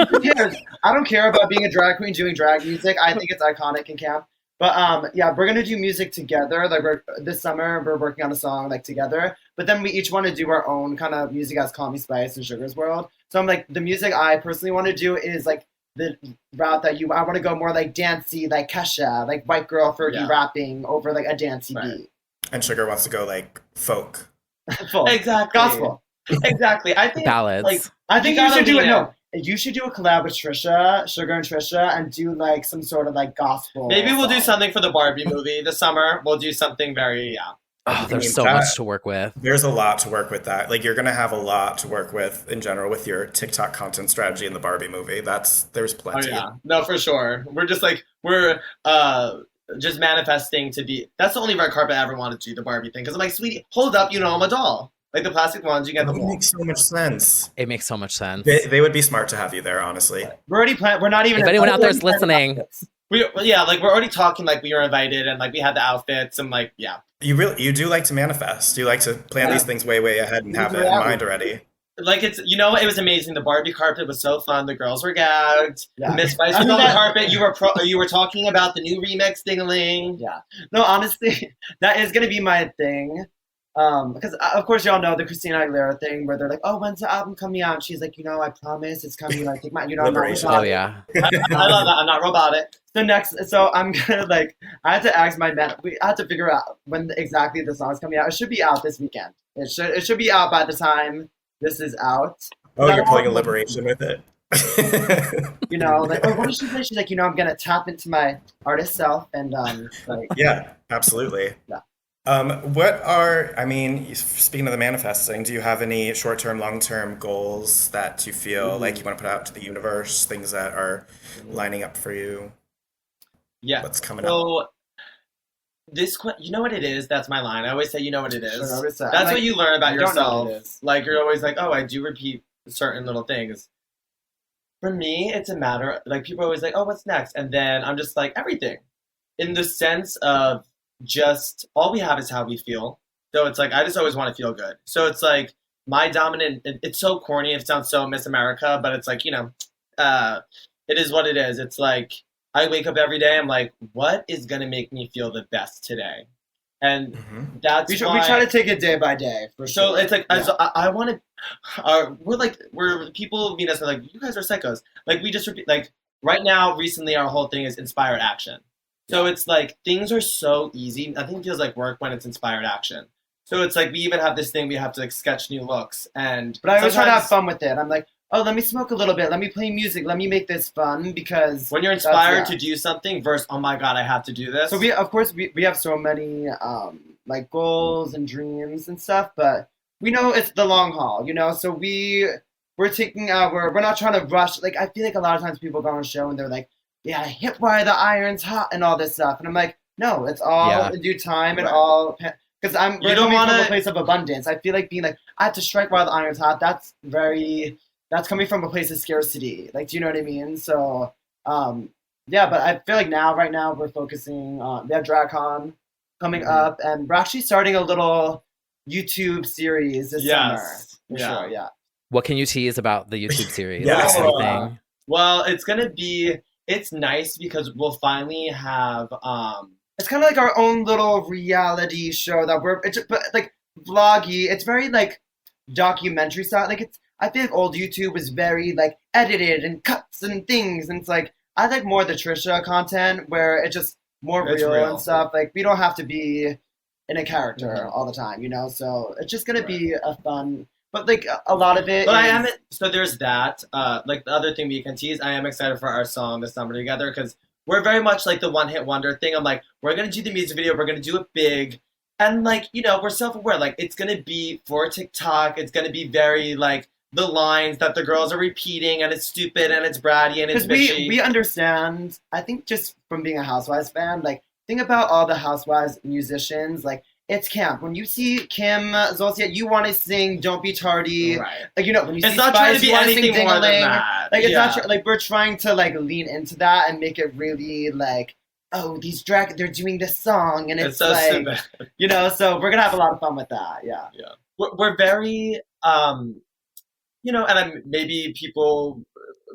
who cares? I don't care about being a drag queen doing drag music. I think it's iconic and camp. But yeah, we're gonna do music together. Like this summer, we're working on a song like together. But then we each want to do our own kind of music as Call Me Spice and Sugar's World. So I'm like, the music I personally want to do is like the route that I want to go more like dancey, like Kesha, like white girl Fergie rapping over like a dancey beat. And Sugar wants to go like folk. Full. Exactly. Gospel. Exactly. I think Ballads. like I think You you gotta should do lean it. in. No, you should do a collab with Trisha, Sugar and Trisha, and do like some sort of like gospel. maybe we'll do song. something for the Barbie movie this summer. We'll do something very Oh, there's mean, so that- much to work with. There's a lot to work with that. Like you're gonna have a lot to work with in general with your TikTok content strategy in the Barbie movie. There's Oh plenty. yeah, no, for sure. We're just like just manifesting to be. That's the only red carpet I ever wanted to do, the Barbie thing. Because I'm like, sweetie, hold up, I'm a doll. Like the plastic ones, you get That the would make so much sense. It makes so much sense. They would be smart to have you there, honestly. We're already planning. We're not even. If anyone out there is listening, we're already talking like we were invited and like we had the outfits and like you You do like to manifest. You like to plan these things way ahead and have it in mind already. like it's it was amazing. The Barbie carpet was so fun. The girls were gagged. Yeah. Miss Spice was on the carpet. You were talking about the new remix ding-a-ling. Yeah. No, honestly, that is gonna be my thing. Because of course y'all know the Christina Aguilera thing where they're like, "Oh, when's the album coming out?" And she's like, "I promise it's coming. I think I'm not Liberation. Oh robotic." yeah. I love that. I'm not robotic. So I'm gonna I had to ask my man. I had to figure out when exactly the song's coming out. It should be out this weekend. It should be out by the time this is out. Oh, you're playing a Liberation with it. What did she say? She's like, I'm gonna tap into my artist self and Yeah, absolutely. Yeah. Speaking of the manifesting, do you have any short-term, long-term goals that you feel like you want to put out to the universe, things that are lining up for you? Yeah. What's coming up? So you know what it is? That's my line. I always say, you know what it is. Sure, That's what you learn about I don't know yourself. what it is. Like you're always like, oh, I do repeat certain little things. For me, it's a matter like people are always like, oh, what's next? And then I'm just like everything, in the sense of just all we have is how we feel. So it's like I just always want to feel good. So it's like my dominant. It's so corny. It sounds so Miss America, but it's like it is what it is. It's like I wake up every day. I'm like, what is gonna make me feel the best today? And that's we try to take it day by day for sure. So it's like I want to. We're people meet us and like you guys are psychos. Like we just repeat like right now. Recently, our whole thing is inspired action. So it's like things are so easy. Nothing feels like work when it's inspired action. So it's like we even have this thing we have to like sketch new looks but I always try to have fun with it. I'm like, oh, let me smoke a little bit. Let me play music. Let me make this fun because when you're inspired to do something versus oh my god I have to do this. So we have so many like goals and dreams and stuff, but we know it's the long haul, So we're taking we're not trying to rush. Like I feel like a lot of times people go on a show and they're like, yeah, hit while the iron's hot and all this stuff, and I'm like, no, it's all in due time and all because we're coming from a place of abundance. I feel like being like I have to strike while the iron's hot. That's coming from a place of scarcity. Like, do you know what I mean? So, but I feel like right now we're focusing on, we have DragCon coming up, and we're actually starting a little YouTube series this summer. For sure, yeah. What can you tease about the YouTube series? Yeah. Anything? Well, it's nice because we'll finally have, it's kind of like our own little reality show that but like vloggy. It's very like documentary style. Like I feel like old YouTube was very like edited and cuts and things, and it's like I like more the Trisha content where it's just more real and stuff. Like we don't have to be in a character all the time, So it's just gonna be a fun, but like a lot of it. But so there's that. Like the other thing we can tease, I am excited for our song this summer together because we're very much like the one hit wonder thing. I'm like, we're gonna do the music video, we're gonna do it big. And like, we're self-aware. Like it's gonna be for TikTok. It's gonna be very like the lines that the girls are repeating, and it's stupid and it's bratty and it's bitchy. We understand. I think just from being a Housewives fan, like think about all the Housewives musicians. Like it's camp. When you see Kim Zolciak, you want to sing "Don't Be Tardy." Right. Like when you see it's not Spice, trying to be you want to anything sing more than Ding-a-ling. that. Like it's not like we're trying to like lean into that and make it really like, oh, they're doing this song, and it's so like stupid. So we're gonna have a lot of fun with that. Yeah. We're very and maybe people,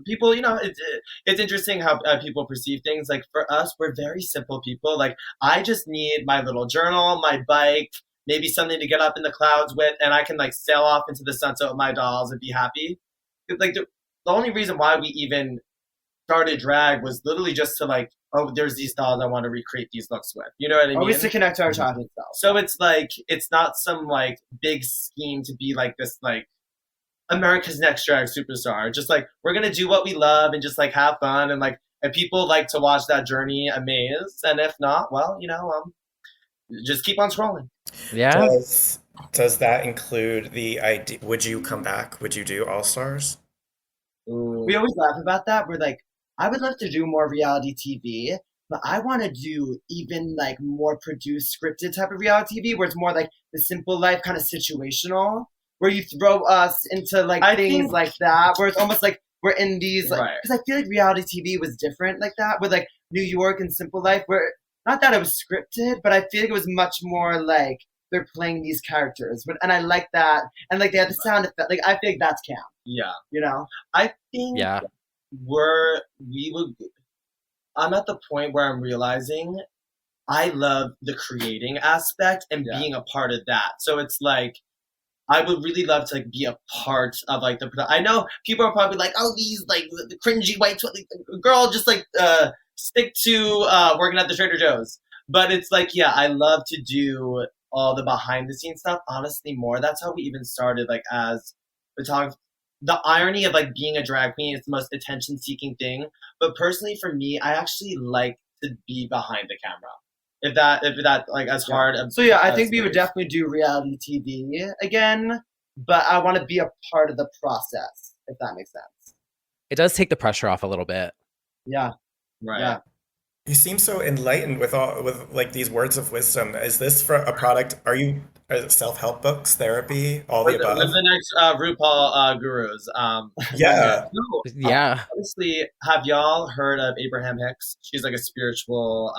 it's interesting how people perceive things. Like for us, we're very simple people. Like I just need my little journal, my bike, maybe something to get up in the clouds with, and I can like sail off into the sunset with my dolls and be happy. Like the only reason why we even started drag was literally just to like, oh, there's these dolls I want to recreate these looks with. You know what I mean? Always to connect to our childhood self. So it's like, it's not some like big scheme to be like this like America's Next Drag Superstar. Just like we're gonna do what we love and just like have fun, and like if people like to watch that journey, amazed, and if not, well, just keep on scrolling. Yeah. Does that include the idea? Would you come back? Would you do All Stars? We always laugh about that. We're like, I would love to do more reality TV, but I want to do even like more produced, scripted type of reality TV where it's more like the simple life kind of situational, where you throw us into like things like that, where it's almost like we're in these, like, because I feel like reality TV was different like that with like New York and Simple Life, where not that it was scripted, but I feel like it was much more like they're playing these characters, and I like that, and like they had the sound effect. Like I think that's camp. Yeah, You know. I think Yeah. I'm at the point where I'm realizing I love the creating aspect and being a part of that. So it's like I would really love to like be a part of like I know people are probably like, oh, these like the cringy white girl, just like stick to working at the Trader Joe's. But it's like, yeah, I love to do all the behind the scenes stuff. Honestly, more. That's how we even started like as photographers. The irony of like being a drag queen is the most attention seeking thing. But personally, for me, I actually like to be behind the camera. If that like as hard. So yeah, I think we would definitely do reality TV again, but I want to be a part of the process, if that makes sense. It does take the pressure off a little bit. Yeah. Right. Yeah. You seem so enlightened with like these words of wisdom. Is this for a product? Are you self-help books, therapy, all the above? When's the next RuPaul gurus? Yeah. No, Yeah. honestly, have y'all heard of Abraham Hicks? She's like a spiritual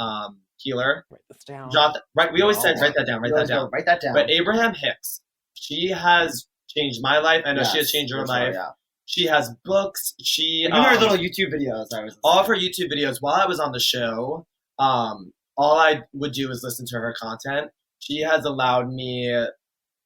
healer. Write this down. Right, we always said write that down. Write that down. Write that down. But Abraham Hicks, she has changed my life. I know she has changed her life. Yeah. She has books. She even her little YouTube videos. All of her YouTube videos. While I was on the show, all I would do is listen to her content. She has allowed me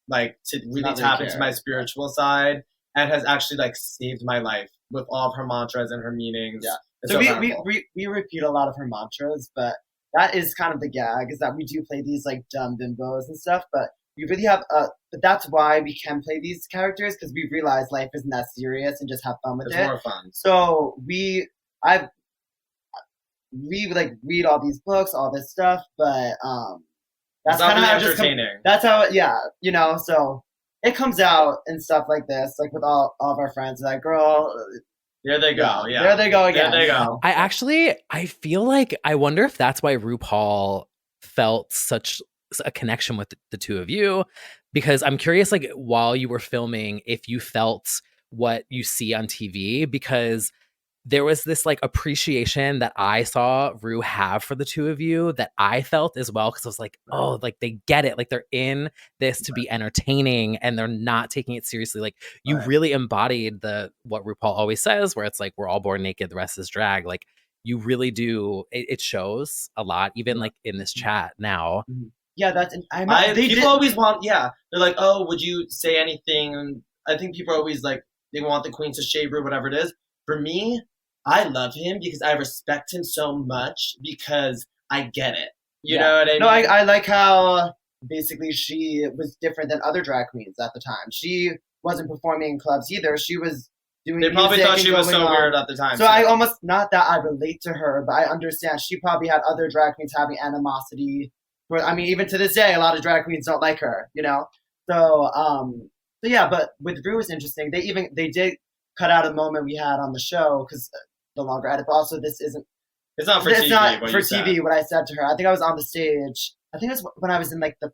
like to really tap into my spiritual side, and has actually like saved my life with all of her mantras and her meanings. Yeah. It's So powerful. we repeat a lot of her mantras, but that is kind of the gag, is that we do play these like dumb bimbos and stuff, but we really have but that's why we can play these characters, because we realize life isn't that serious and just have fun with It's it. more fun. So we like read all these books, all this stuff, but that's It's not kind of really how it just entertaining. that's how you know, so it comes out and stuff like this, like with all of our friends, like, girl, There they go. Yeah. there they go again. There they go. I feel like, I wonder if that's why RuPaul felt such a connection with the two of you, because I'm curious, like, while you were filming, if you felt what you see on TV, because there was this like appreciation that I saw Ru have for the two of you that I felt as well, because I was like, oh, like they get it, like they're in this to be entertaining and they're not taking it seriously. Like you really embodied what RuPaul always says, where it's like we're all born naked, the rest is drag. Like you really do. It shows a lot, even like in this chat now. Yeah, people always want. Yeah, they're like, oh, would you say anything? I think people are always like, they want the queen to shave or whatever it is. For me, I love him because I respect him so much because I get it. You know what I mean? No, I like how basically she was different than other drag queens at the time. She wasn't performing in clubs either. She was doing They probably music thought she was going so on. weird at the time. So I almost, not that I relate to her, but I understand she probably had other drag queens having animosity. I mean, even to this day, a lot of drag queens don't like her, you know? So yeah, but with Ru was interesting. They did cut out a moment we had on the show, because the longer edit, but also this isn't. It's not for it's TV. not what for you said. TV. What I said to her, I think I was on the stage. I think it was when I was in like it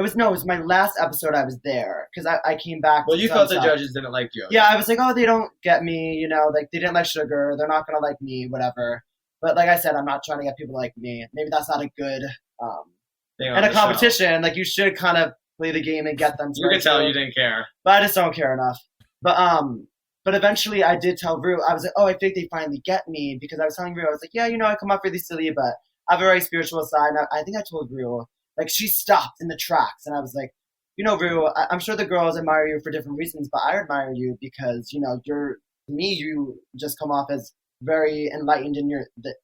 was my last episode. I was there because I came back. Well, you thought the judges didn't like you. Yeah, I was like, oh, they don't get me. You know, like they didn't like Sugar. They're not gonna like me. Whatever. But like I said, I'm not trying to get people to like me. Maybe that's not a good thing in on a the competition. show. Like you should kind of play the game and get them. You could tell you didn't care. But I just don't care enough. But eventually I did tell Ru, I was like, oh, I think they finally get me, because I was telling Ru, I was like, yeah, you know, I come off really silly, but I have a very spiritual side. And I think I told Ru, like, she stopped in the tracks, and I was like, you know, Ru, I'm sure the girls admire you for different reasons, but I admire you because, you know, you just come off as very enlightened, and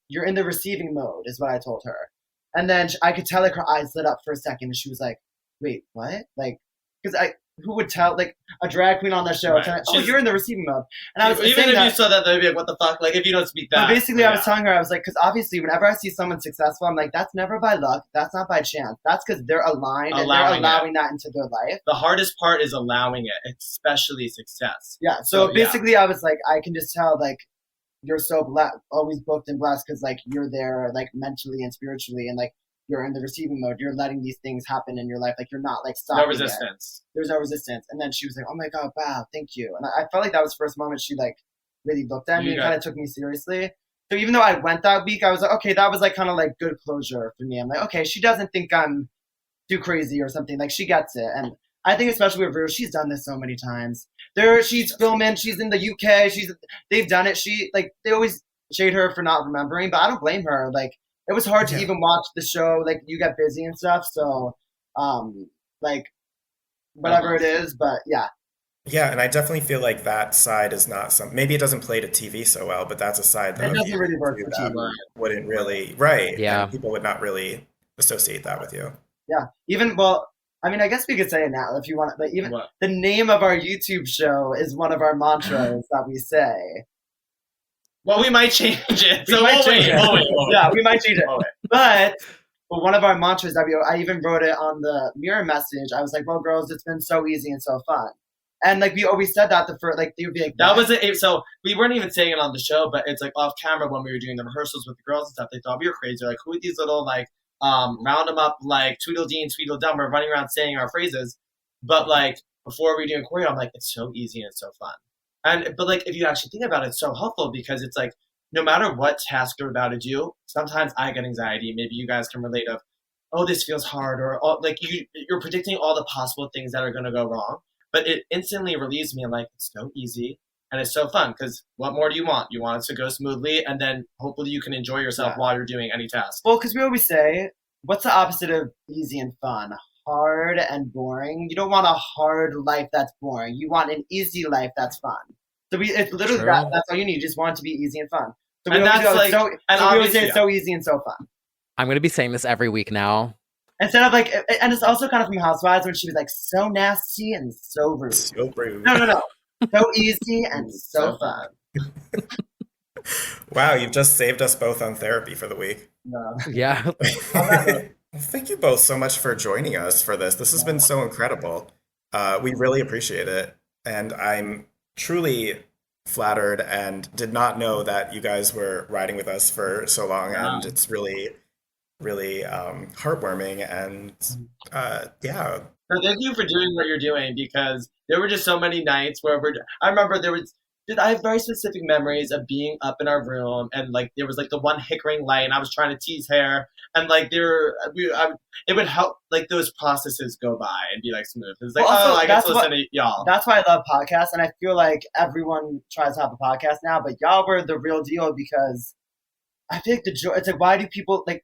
you're in the receiving mode, is what I told her. And then I could tell, like, her eyes lit up for a second, and she was like, wait, what? Like, because who would tell, like, a drag queen on the show, Right. oh, you're in the receiving mode. And I was Even saying if that, you saw that, they'd be like, what the fuck? Like, if you don't speak that. but basically, I was telling her, I was like, because obviously, whenever I see someone successful, I'm like, that's never by luck. That's not by chance. That's because they're aligned and they're allowing that into their life. The hardest part is allowing it, especially success. Yeah. So basically, I was like, I can just tell, like, you're so always booked and blessed because, like, you're there, like, mentally and spiritually, and, like, you're in the receiving mode. You're letting these things happen in your life. Like, you're not, like, stopping No resistance. There's no resistance. And then she was like, oh my God, wow, thank you. And I felt like that was the first moment she, like, really looked at me and kind of took me seriously. So even though I went that week, I was like, okay, that was, like, kind of, like, good closure for me. I'm like, okay, she doesn't think I'm too crazy or something. Like, she gets it. And I think especially with Rue, she's done this so many times. She's filming, she's in the UK, they've done it. They always shade her for not remembering, but I don't blame her. Like, it was hard to even watch the show. Like, you get busy and stuff. So, like, whatever it is, but yeah. Yeah, and I definitely feel like that side is not maybe it doesn't play to TV so well, but that's a side that It doesn't really work for TV. Wouldn't really, right. Yeah. And people would not really associate that with you. Yeah. Even, well, I mean, I guess we could say it now if you want, but even the name of our YouTube show is one of our mantras that we say. Well, we might change it. Yeah, we might change it. But one of our mantras that I even wrote it on the mirror message. I was like, well, girls, it's been so easy and so fun. And like, we always said that they would be like, that was it. So we weren't even saying it on the show, but it's like off camera when we were doing the rehearsals with the girls and stuff. They thought we were crazy. Like, who are these little like round them up like Tweedledee and Tweedledum? We're running around saying our phrases, but like before we were doing choreo, I'm like, it's so easy and so fun. But like, if you actually think about it, it's so helpful because it's like, no matter what task you're about to do, sometimes I get anxiety. Maybe you guys can relate of, oh, this feels hard, or like you're predicting all the possible things that are going to go wrong. But it instantly relieves me. I'm like, it's so easy and it's so fun because what more do you want? You want it to go smoothly, and then hopefully you can enjoy yourself while you're doing any task. Well, because we always say, what's the opposite of easy and fun? Hard and boring. You don't want a hard life that's boring. You want an easy life that's fun. So it's literally that's all you need. You just want it to be easy and fun. So we always say it's so easy and so fun. I'm going to be saying this every week now. Instead of like, and it's also kind of from Housewives when she was like, so nasty and so rude. So rude. No. So easy and so fun. Wow, you've just saved us both on therapy for the week. No. Yeah. Well, thank you both so much for joining us for this. This has been so incredible. We really appreciate it. And I'm truly flattered and did not know that you guys were riding with us for so long. And it's really heartwarming and yeah. So thank you for doing what you're doing because there were just so many nights where I remember I have very specific memories of being up in our room and like there was like the one hickering light and I was trying to tease hair and like it would help like those processes go by and be like smooth. It's like, well, also, I get to listen to y'all. That's why I love podcasts, and I feel like everyone tries to have a podcast now, but y'all were the real deal because I feel like it's like, why do people like,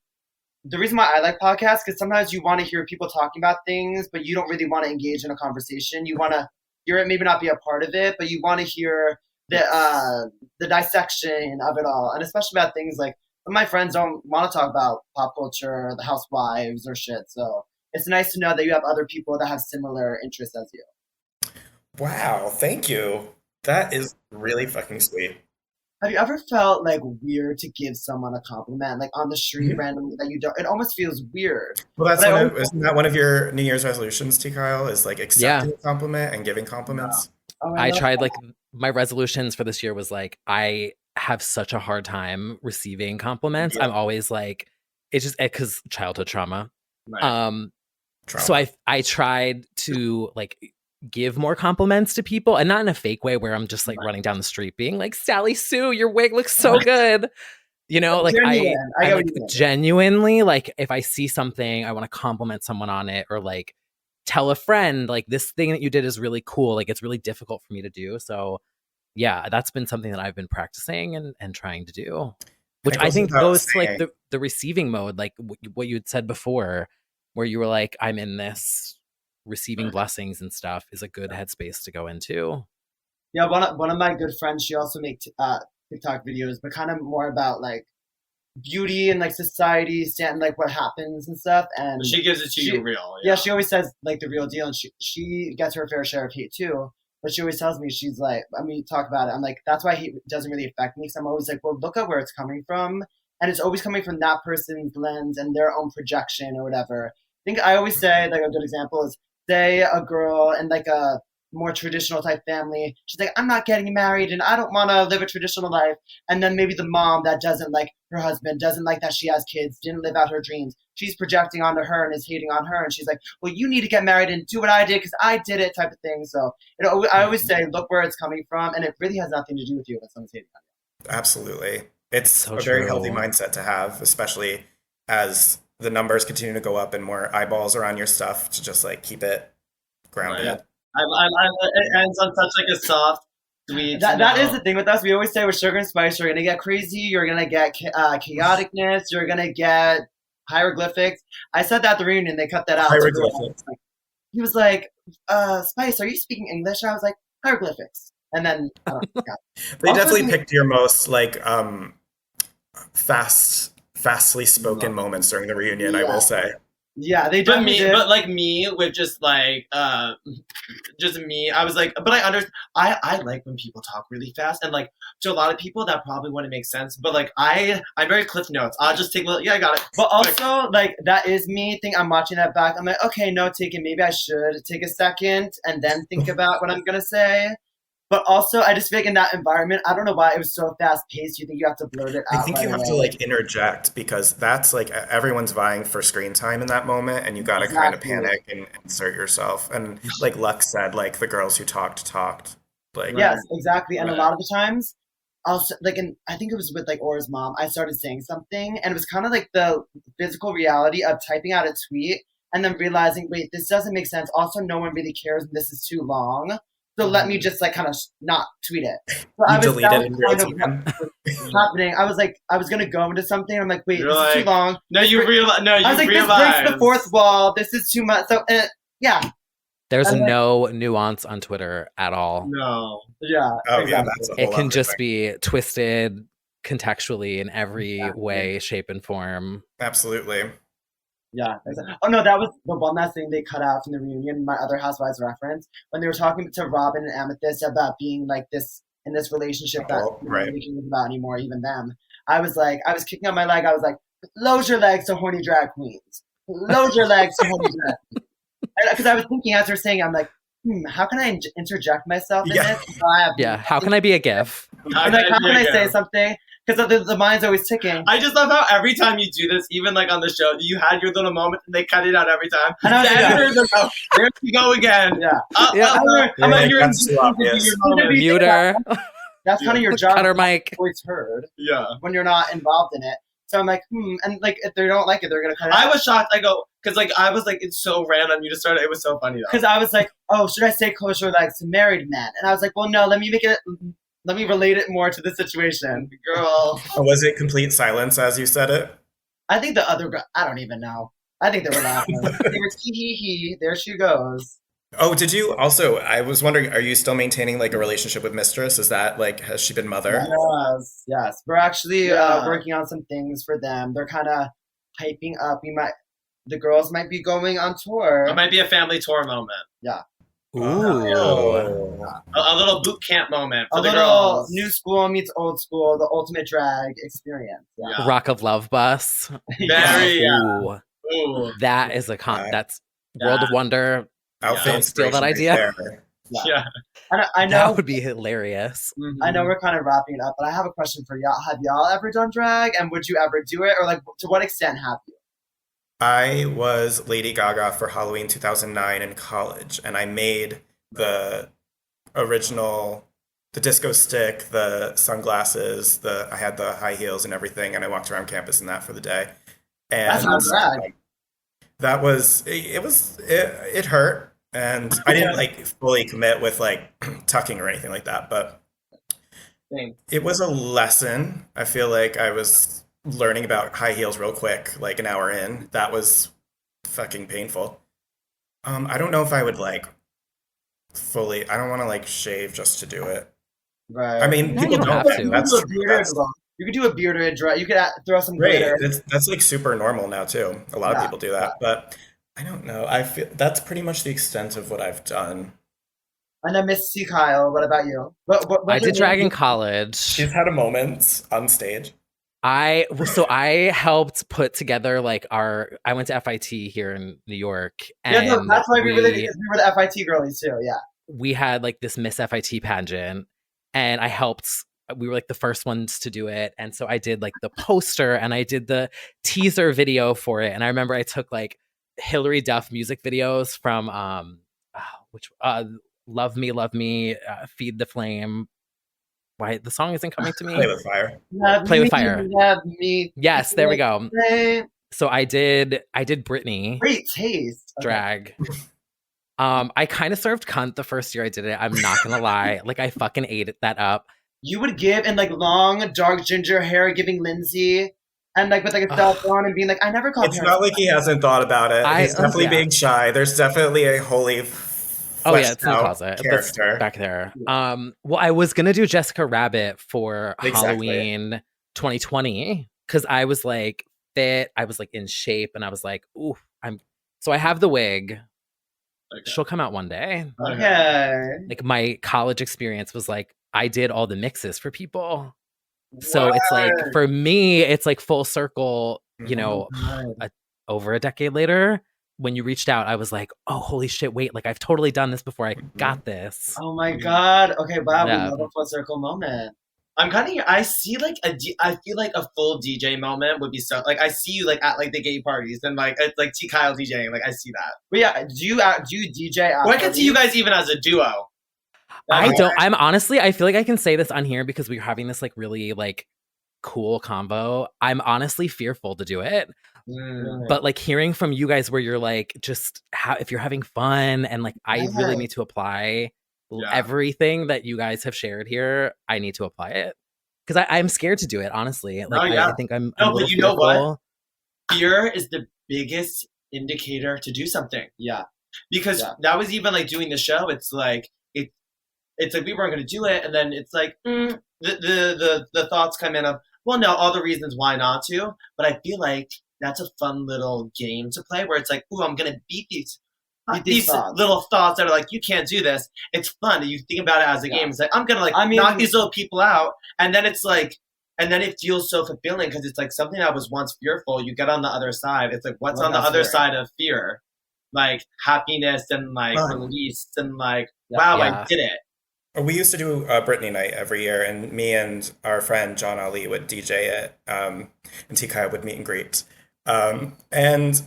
the reason why I like podcasts, because sometimes you want to hear people talking about things, but you don't really want to engage in a conversation. You want to hear it, maybe not be a part of it, but you want to hear the dissection of it all. And especially about things like, my friends don't want to talk about pop culture, or the housewives or shit. So it's nice to know that you have other people that have similar interests as you. Wow, thank you. That is really fucking sweet. Have you ever felt like weird to give someone a compliment, like on the street randomly that you don't? It almost feels weird. Well, isn't that one of your New Year's resolutions, T. Kyle? Is like accepting a compliment and giving compliments? Oh, I tried like my resolutions for this year was like I have such a hard time receiving compliments. I'm always like, it's just because childhood trauma. Right. So I tried to like give more compliments to people, and not in a fake way where I'm just like running down the street being like, Sally Sue, your wig looks so good. You know, like I like, genuinely, like if I see something, I want to compliment someone on it, or like tell a friend like this thing that you did is really cool. Like it's really difficult for me to do. So yeah, that's been something that I've been practicing and trying to do, which I think goes to like the receiving mode, like what you had said before, where you were like, I'm in this receiving blessings and stuff is a good headspace to go into. Yeah, one of my good friends, she also makes TikTok videos, but kind of more about like beauty and like society, and like what happens and stuff. And she gives it to you real. Yeah, she always says like the real deal, and she gets her fair share of hate too. But she always tells me, she's like, I mean, talk about it. I'm like, that's why hate doesn't really affect me. So I'm always like, well, look at where it's coming from, and it's always coming from that person's lens and their own projection or whatever. I think I always say like a good example is, say a girl in like a more traditional type family, she's like, I'm not getting married and I don't want to live a traditional life. And then maybe the mom that doesn't like her husband, doesn't like that she has kids, didn't live out her dreams, she's projecting onto her and is hating on her. And she's like, well, you need to get married and do what I did because I did it, type of thing. So I always say, look where it's coming from, and it really has nothing to do with you when someone's hating on you. Absolutely. It's so a very healthy mindset to have, especially as the numbers continue to go up and more eyeballs are on your stuff to just like keep it grounded. Yeah. It ends on such like a soft, sweet. That is the thing with us. We always say with Sugar and Spice, you're gonna get crazy, you're gonna get chaoticness, you're gonna get hieroglyphics. I said that at the reunion. They cut that out. Hieroglyphics. He was like, Spice, are you speaking English? And I was like, hieroglyphics. And then They Also, definitely picked your most like fastly spoken moments during the reunion, I will say. yeah, they But definitely me, did. but like me with just like just me, I was like, but I understand. I like when people talk really fast, and like to a lot of people that probably wouldn't make sense. But like I'm very Cliff Notes. I'll just take a little. Yeah, I got it. But also, like, that is me. I'm watching that back. I'm like, okay, no, take it. Maybe I should take a second and then think about what I'm gonna say. But also, I just feel like in that environment, I don't know why it was so fast paced. You think you have to blurt it out? I think you right have to away. like interject because that's like everyone's vying for screen time in that moment, and you got to kind of Exactly. panic and insert yourself. And like Lux said, like the girls who talked. Like Yes, exactly. And a Right. lot of the times, also like, and I think it was with like Aura's mom. I started saying something, and it was kind of like the physical reality of typing out a tweet and then realizing, wait, this doesn't make sense. Also, no one really cares, and this is too long. So let me just like kind of not tweet it. So you that deleted was in real kind of time. what was happening. I was like, I was gonna go into something. I'm like, wait, You're this is too like, long. No, you realize. No, you I was like, realize. this breaks the fourth wall. This is too much. So yeah, There's I'm like- no nuance on Twitter at all. No. yeah. Oh exactly. yeah, that's a whole It can other just thing. be twisted contextually in every Exactly. way, shape, and form. Absolutely. Yeah. Exactly. Oh no, that was the one last thing they cut out from the reunion. My other Housewives reference when they were talking to Robin and Amethyst about being like this in this relationship that Oh, right. nobody cares about anymore, even them. I was kicking up my leg. I was like, "Load your legs to horny drag queens. Load your legs to horny drag queens." Because I was thinking as they're saying, I'm like, how can I interject myself in Yeah. this? So I have Yeah, how can I be a GIF? I'm like, how can I say something? Because the mind's always ticking. I just love how every time you do this, even like on the show, you had your little moment and they cut it out every time. And I was The like, editors are like, there you go again. Yeah. Yeah. I'm like, like, you're that's too obvious. your moment. Mute her, That's kind of your job. cut her mic. Voice heard Yeah. when you're not involved in it. So I'm like, and like if they don't like it, they're gonna cut it I out. was shocked. I go, because like I was like, it's so random. You just started. It was so funny though. Because I was like, oh, should I say close your legs to married men? And I was like, well, no, let me relate it more to the situation. Girl. Was it complete silence as you said it? I think the other girl, I don't even know. I think they were laughing. They were hee hee hee. There she goes. Oh, did you also? I was wondering, are you still maintaining like a relationship with Mistress? Is that like, has she been mother? Yes. We're actually Yeah. working on some things for them. They're kind of hyping up. The girls might be going on tour. It might be a family tour moment. Ooh. A little boot camp moment for A the little girls. new school meets old school, the ultimate drag experience. Yeah. Yeah. Rock of Love bus. Very. Ooh, Ooh. that is a that's Yeah. World of Wonder. Outfit Don't steal that inspiration idea. right there. Yeah. And I That know would be hilarious. I know we're kind of wrapping it up, but I have a question for y'all. Have y'all ever done drag, and would you ever do it, or like to what extent have you? I was Lady Gaga for Halloween 2009 in college, and I made the original, the disco stick, the sunglasses, I had the high heels and everything, and I walked around campus in that for the day. And That's not drag. that was it hurt, and I didn't like fully commit with like tucking or anything like that, but Thanks. it was a lesson. I feel like I was learning about high heels real quick, like an hour in. That was fucking painful. I don't know if I would like fully. I don't want to like shave just to do it. Right. I mean, No, people you don't don't. have to. That's true. You could do a bearded drag. You could throw some Right. glitter. That's like super normal now too. A lot of Yeah. people do that, but I don't know. I feel that's pretty much the extent of what I've done. And then Miss C. Kyle, what about you? What I did drag in college. She's had a moment on stage. I helped put together like I went to FIT here in New York, and Yeah, no, that's why we related, because we were the FIT girlies too. Yeah. we had like this Miss FIT pageant, and I helped. We were like the first ones to do it, and so I did like the poster and I did the teaser video for it. And I remember I took like Hillary Duff music videos from Love Me, Feed the Flame. Why the song isn't coming to me? Play with fire. Love Play with me, Fire. Love me. Yes, there we go. Say- So I did Britney Great taste. drag. I kind of served cunt the first year I did it. I'm not gonna lie. Like I fucking ate that up. You would give in like long, dark ginger hair, giving Lindsay, and like with like a cell phone and being like, I never called. It's not like he hasn't thought about it. He's definitely being shy. There's definitely a wholly it's in the closet. character back there. Well, I was gonna do Jessica Rabbit for Halloween 2020 because I was like fit, I was like in shape, and I was like, ooh, so I have the wig. Okay. She'll come out one day. Okay. Like my college experience was like I did all the mixes for people. So it's like for me, it's like full circle, you know, over a decade later. When you reached out, I was like, oh, holy shit, wait, like I've totally done this before. I got this. Oh my God. Okay, wow, we love a full circle moment. I'm kind of. I see like I feel like a full DJ moment would be so. Like I see you like at like the gay parties and like it's like T Kyle DJing. Like I see that. But yeah, do you DJ? Well, I can see you guys even as a duo. I don't. I'm honestly. I feel like I can say this on here because we're having this like really like cool combo. I'm honestly fearful to do it. But like hearing from you guys where you're like just if you're having fun and like I really need to apply everything that you guys have shared here, I need to apply it because I'm scared to do it, honestly. Like I think I'm no, but you know what? Fear is the biggest indicator to do something. Yeah, because that was even like doing the show. It's like it's like we weren't going to do it, and then it's like the thoughts come in of well, no, all the reasons why not to. But I feel like that's a fun little game to play where it's like, ooh, I'm going to beat these little thoughts that are like, you can't do this. It's fun. You think about it as a game. It's like, I'm going to like knock these little people out. And then it's like, and then it feels so fulfilling because it's like something that was once fearful. You get on the other side. It's like, what's on the other side of fear? Like happiness and like release and like, wow, I did it. We used to do a Britney night every year, and me and our friend John Ali would DJ it, and T. Kyle would meet and greet. And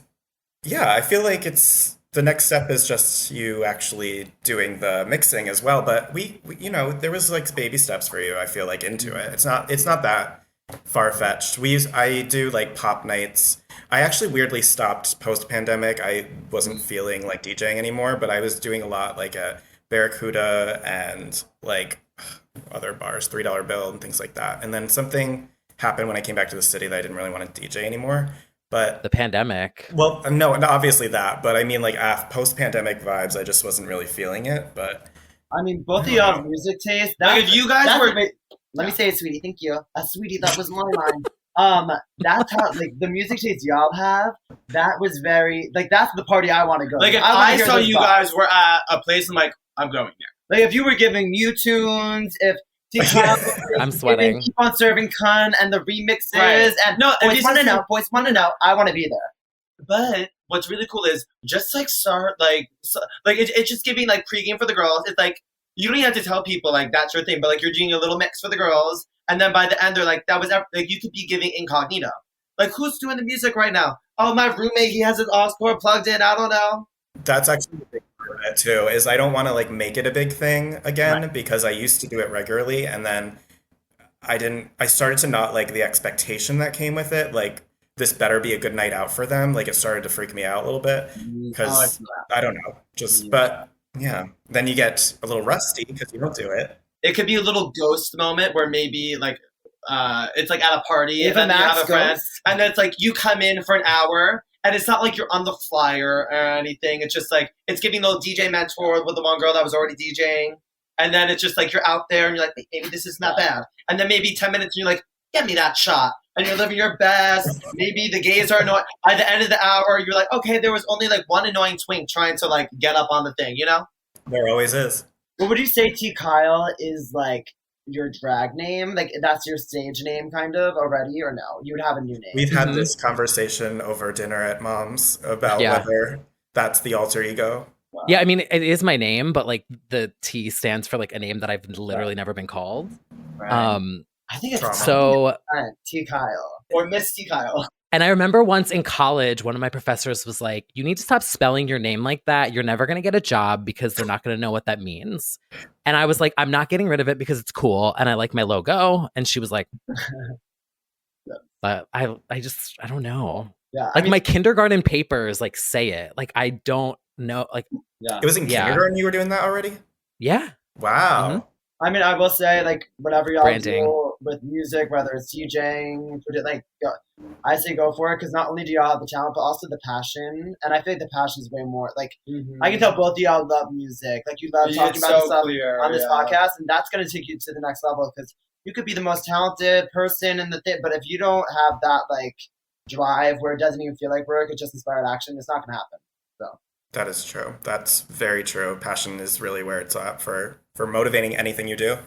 yeah, I feel like it's the next step is just you actually doing the mixing as well. But we you know, there was like baby steps for you. I feel like into it. It's not that far fetched. I do like pop nights. I actually weirdly stopped post pandemic. I wasn't feeling like DJing anymore, but I was doing a lot like at Barracuda and like other bars, $3 Bill and things like that. And then something happened when I came back to the city that I didn't really want to DJ anymore. But the pandemic. Well, no, obviously that. But I mean, like post-pandemic vibes, I just wasn't really feeling it. But I mean, both of y'all music taste. Like if you guys were, let me say it, sweetie. Thank you, sweetie. That was my line. That's how like the music taste y'all have. That was very like that's the party I want to go. Like if I saw you guys were at a place, I'm like, I'm going there. Like if you were giving tunes, if I'm sweating. Keep on serving cunt and the remixes and boys want to know. I want to be there. But what's really cool is just like start like it's just giving like pregame for the girls. It's like you don't even have to tell people like that's your thing, but like you're doing a little mix for the girls, and then by the end they're like that was like you could be giving incognito. Like who's doing the music right now? Oh, my roommate, he has his aux cord plugged in. I don't know. That's actually a big part of it too, is I don't want to like make it a big thing again because I used to do it regularly and then I started to not like the expectation that came with it. Like this better be a good night out for them. Like it started to freak me out a little bit because I don't know, but yeah, then you get a little rusty because you don't do it. It could be a little ghost moment where maybe like it's like at a party and then you have a friend and then it's like you come in for an hour. And it's not like you're on the flyer or anything. It's just like, it's giving a little DJ mentor with the one girl that was already DJing. And then it's just like, you're out there and you're like, maybe this is not bad. And then maybe 10 minutes and you're like, get me that shot. And you're living your best. Maybe the gays are annoying. By the end of the hour, you're like, okay, there was only like one annoying twink trying to like get up on the thing, you know? There always is. What would you say T. Kyle is like your drag name? Like that's your stage name kind of already or no? You would have a new name. We've had this conversation over dinner at Mom's about whether that's the alter ego. Wow. Yeah, I mean it is my name, but like the T stands for like a name that I've literally never been called. Right. I think it's so T. Kyle or Miss T. Kyle. And I remember once in college, one of my professors was like, you need to stop spelling your name like that. You're never going to get a job because they're not going to know what that means. And I was like, I'm not getting rid of it because it's cool. And I like my logo. And she was like, But I don't know. Yeah, Like my kindergarten papers, like say it. Like I don't know. Like yeah. It was in kindergarten you were doing that already? Yeah. Wow. I mean, I will say, like, whatever y'all Branding. do with music, whether it's DJing, like, I say go for it, because not only do y'all have the talent, but also the passion. And I feel like the passion is way more, like, I can tell both of y'all love music. Like, you love talking about this stuff on this podcast, and that's going to take you to the next level, because you could be the most talented person in the thing, but if you don't have that, like, drive where it doesn't even feel like work, it's just inspired action, it's not going to happen. So. That is true. That's very true. Passion is really where it's at for motivating anything you do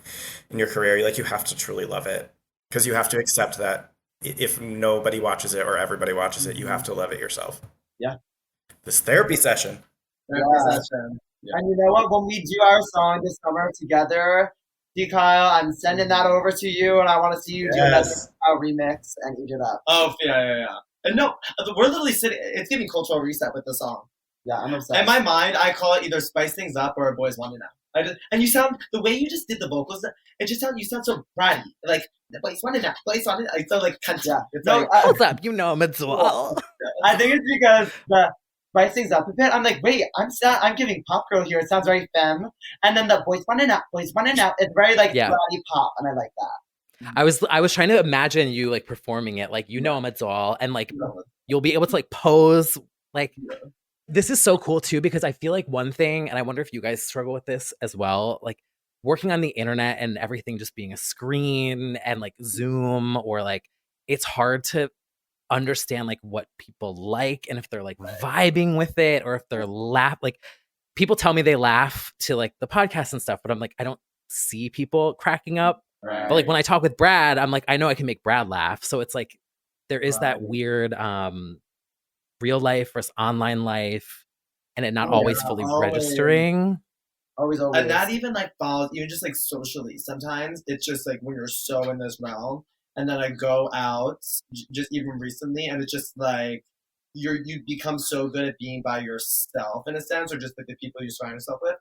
in your career. Like, you have to truly love it, because you have to accept that if nobody watches it or everybody watches it, you have to love it yourself. Yeah. This therapy session. Yeah. And you know what? When we do our song this summer together, Kyle, I'm sending that over to you, and I want to see you do another remix and eat it up. Oh, yeah. And no, we're literally sitting. It's giving cultural reset with the song. Yeah, I'm obsessed. In my mind, I call it either Spice Things Up or Boys Want It Now. And you sound, the way you just did the vocals, you sound so bratty. Like, the Boys Want It Now, Boys Want It Now. It's so like, yeah. It's like, hold up, you know I'm a dual. I think it's because the Spice Things Up a bit. I'm like, wait, I'm giving pop girl here. It sounds very femme. And then the Boys Want It Now, Boys Want It Now. It's very like bratty pop, and I like that. I was trying to imagine you like performing it, like, you know I'm a doll, and like you'll be able to like pose like. This is so cool too, because I feel like one thing, and I wonder if you guys struggle with this as well, like working on the internet and everything just being a screen and like Zoom, or like it's hard to understand like what people like and if they're like vibing with it, or if they're like people tell me they laugh to like the podcast and stuff, but I'm like, I don't see people cracking up. But like when I talk with Brad, I'm like, I know I can make Brad laugh. So it's like there is that weird real life versus online life, and it not always fully registering. Always. And that even like follows, even just like socially. Sometimes it's just like when you're so in this realm, and then I go out, just even recently, and it's just like you become so good at being by yourself in a sense, or just like the people you surround yourself with.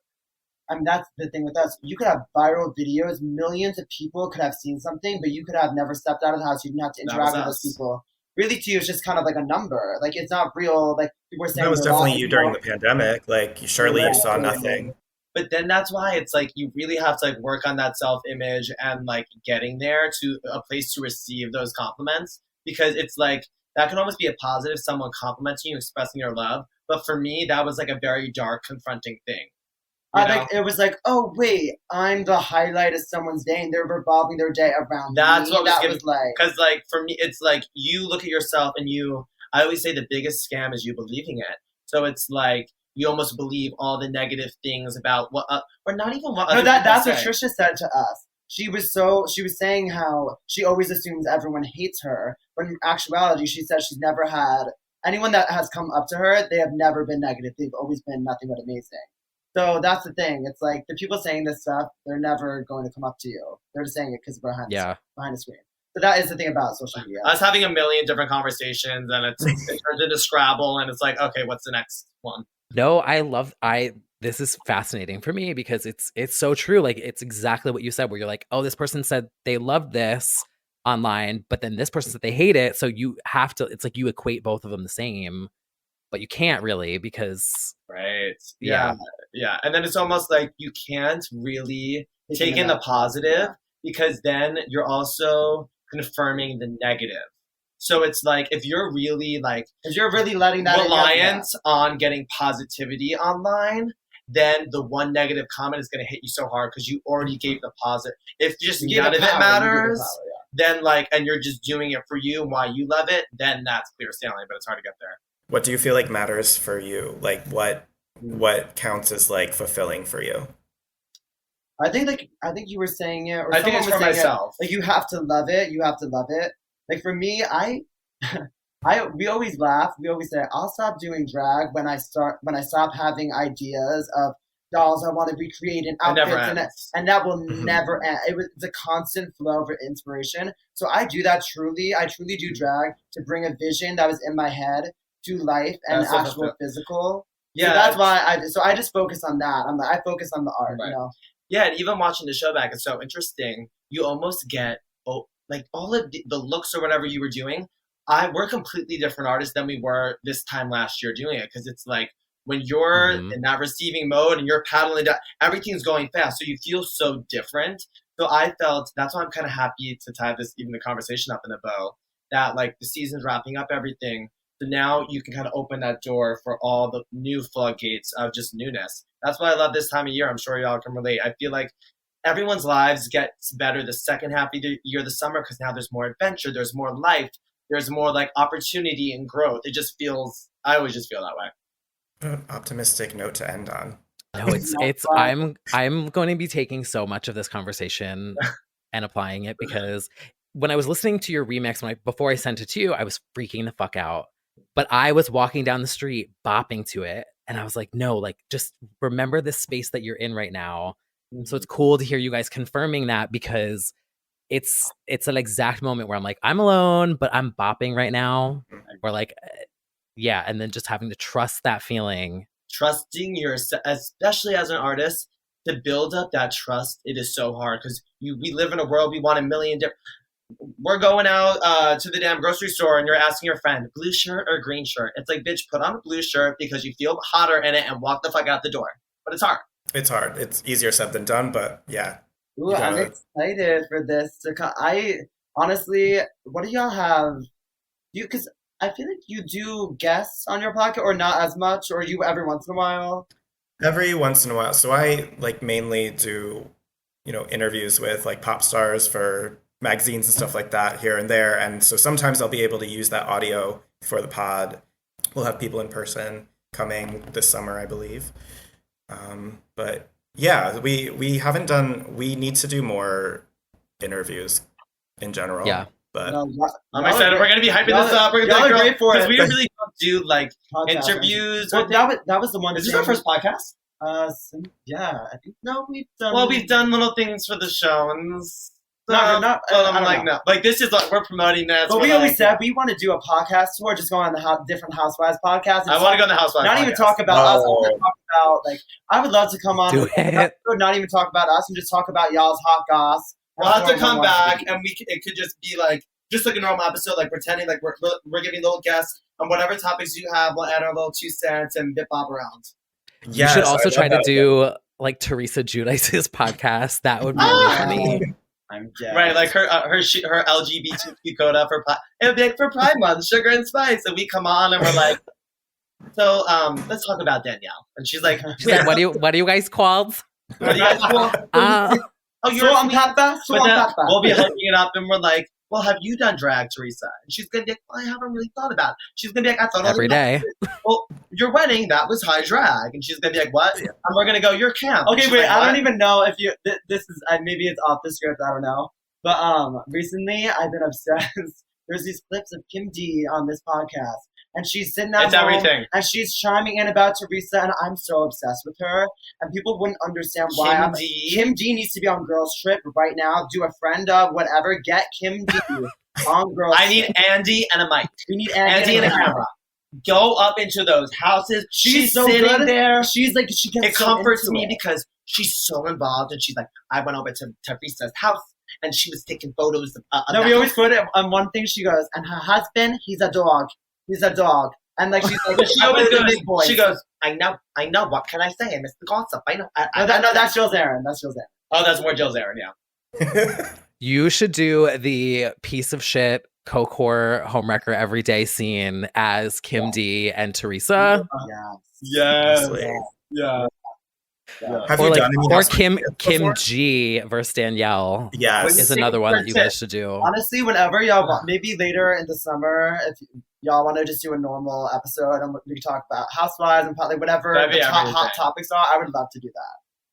I mean, that's the thing with us. You could have viral videos, millions of people could have seen something, but you could have never stepped out of the house. You didn't have to interact with those people. Really, to you, it's just kind of like a number. Like, it's not real. Like, people were saying, that was definitely you during the pandemic. Like, surely you saw nothing. But then that's why it's like you really have to like work on that self-image and like getting there to a place to receive those compliments, because it's like that can almost be a positive, someone complimenting you, expressing your love. But for me, that was like a very dark, confronting thing. It was like, oh wait, I'm the highlight of someone's day, and they're revolving their day around That's me. what that was like, because like for me, it's like you look at yourself and I always say the biggest scam is you believing it. So it's like you almost believe all the negative things about what, or not even what. No, that's what Trisha said to us. She was saying how she always assumes everyone hates her, but in actuality, she said she's never had anyone that has come up to her. They have never been negative. They've always been nothing but amazing. So that's the thing. It's like the people saying this stuff, they're never going to come up to you. They're just saying it because behind the screen. So that is the thing about social media. I was having a million different conversations, and it turns into Scrabble, and it's like, okay, what's the next one? No, this is fascinating for me, because it's so true. Like, it's exactly what you said, where you're like, oh, this person said they love this online, but then this person said they hate it. So you have to, it's like you equate both of them the same, but you can't really, because yeah. And then it's almost like you can't really take in the positive, because then you're also confirming the negative. So it's like if you're really letting that reliant on getting positivity online, then the one negative comment is going to hit you so hard because you already gave the positive. If just none of it matters, then like, and you're just doing it for you and why you love it, then that's clear sailing, but it's hard to get there. What do you feel like matters for you? Like what counts as like fulfilling for you? I think you were saying it, or I think it's for myself. Like, you have to love it. You have to love it. Like, for me, we always laugh. We always say, I'll stop doing drag when I stop having ideas of dolls I want to recreate and outfits, and that will never end. It's a constant flow of inspiration. So I do that truly. I truly do drag to bring a vision that was in my head to life and actual physical. Yeah, so that's why I just focus on that. I focus on the art, you know. Yeah, and even watching the show back, it's so interesting. You almost get like all of the looks or whatever you were doing, we're completely different artists than we were this time last year doing it. Because it's like when you're in that receiving mode and you're paddling down, everything's going fast. So you feel so different. So I felt that's why I'm kind of happy to tie this, even the conversation up in a bow, that like the season's wrapping up everything. So now you can kind of open that door for all the new floodgates of just newness. That's why I love this time of year. I'm sure y'all can relate. I feel like everyone's lives gets better the second half of the year, the summer, because now there's more adventure, there's more life, there's more like opportunity and growth. It just feels, I always just feel that way. An optimistic note to end on. No, it's I'm going to be taking so much of this conversation and applying it, because when I was listening to your remix, before I sent it to you, I was freaking the fuck out. But I was walking down the street bopping to it, and I was like, no, like just remember this space that you're in right now. So it's cool to hear you guys confirming that, because it's an exact moment where I'm like, I'm alone, but I'm bopping right now. Or like, yeah, and then just having to trust that feeling. Trusting yourself, especially as an artist, to build up that trust, it is so hard, because we live in a world, we want a million different. We're going out to the damn grocery store and you're asking your friend, blue shirt or green shirt? It's like, bitch, put on a blue shirt because you feel hotter in it and walk the fuck out the door. But it's hard. It's hard. It's easier said than done, but yeah. Ooh, I'm excited for this to come. I honestly, what do y'all have? Because I feel like you do guests on your podcast, or not as much, or you every once in a while. Every once in a while. So I like mainly do, interviews with like pop stars for magazines and stuff like that here and there. And so sometimes I'll be able to use that audio for the pod. We'll have people in person coming this summer, I believe. But yeah, we need to do more interviews in general. Yeah. But I'm excited. We're going to be hyping this up. We're going to be great for it. We really don't do like interviews. Well, that was the one. Is this our first podcast? Yeah, I think we've done. Well, we've done little things for the show, and no. I'm like, no. Like, this is like, we're promoting that. But we always said we want to do a podcast tour, just go on the different Housewives podcasts. I want to go on the Housewives Not podcast. Even talk about us. I want to talk about, like, I would love to come on. Do it. Not even talk about us and just talk about y'all's hot goss. We'll have to come back, and it could just be like, just like a normal episode, like pretending like we're giving little guests on whatever topics you have. We'll add our little 2 cents and bip bob around. Yes, you should also try to do like Teresa Giudice's podcast. That would be really funny. I'm dead. Right, like her LGBTQ coda for it would be like for Pride Month, Sugar and Spice, and we come on and we're like, so let's talk about Danielle, and she's like, what are you guys called? What do you guys called? Oh, you're on Papa. We'll be hooking it up, and we're like, well, have you done drag, Teresa? And she's gonna be like, well, I haven't really thought about it. She's gonna be like, I thought every day. Well, your wedding, that was high drag, and she's gonna be like, what? And we're gonna go, you're camp. Okay, wait, like, I don't even know if you. This is maybe it's off the script. I don't know. But recently I've been obsessed. There's these clips of Kim D on this podcast, and she's sitting at home, everything, and she's chiming in about Teresa, and I'm so obsessed with her, and people wouldn't understand why. Kim D needs to be on Girls Trip right now. Do a friend of whatever. Get Kim D on Girls. I need Andy and a mic. We need Andy and a camera. Go up into those houses. She's so sitting good. there. She's like, she gets it so comforts me it. because she's so involved, and she's like, I went over to Teresa's house, and she was taking photos of no, we always put it on one thing. She goes, and her husband, he's a dog. He's a dog. And like she's like, she always goes, big boy. She goes, I know. What can I say? I miss the gossip. I know. No, that's Jill Zarin. Oh, that's more Jill Zarin, yeah. You should do the piece of shit Kokor homewrecker every day scene as Kim D and Teresa. Yes. Yeah. Have or you like, done any or Kim G versus Danielle. Yes, is another one that you guys should do. Honestly, whenever y'all want, maybe later in the summer, if y'all want to just do a normal episode and we can talk about Housewives and probably whatever the hot topics are, I would love to do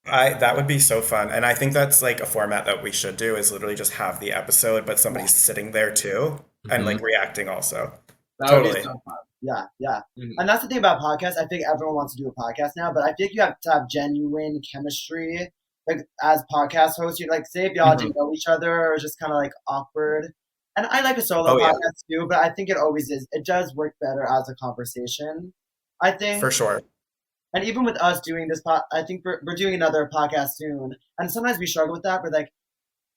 that. That would be so fun, and I think that's like a format that we should do, is literally just have the episode, but somebody's sitting there too and like reacting also. Totally. So yeah. Mm-hmm. And that's the thing about podcasts. I think everyone wants to do a podcast now, but I think you have to have genuine chemistry, like as podcast hosts. You like, say if y'all didn't know each other or just kind of like awkward. And I like a solo podcast too, but I think it always is. It does work better as a conversation, I think. For sure. And even with us doing this I think we're doing another podcast soon. And sometimes we struggle with that. We're like,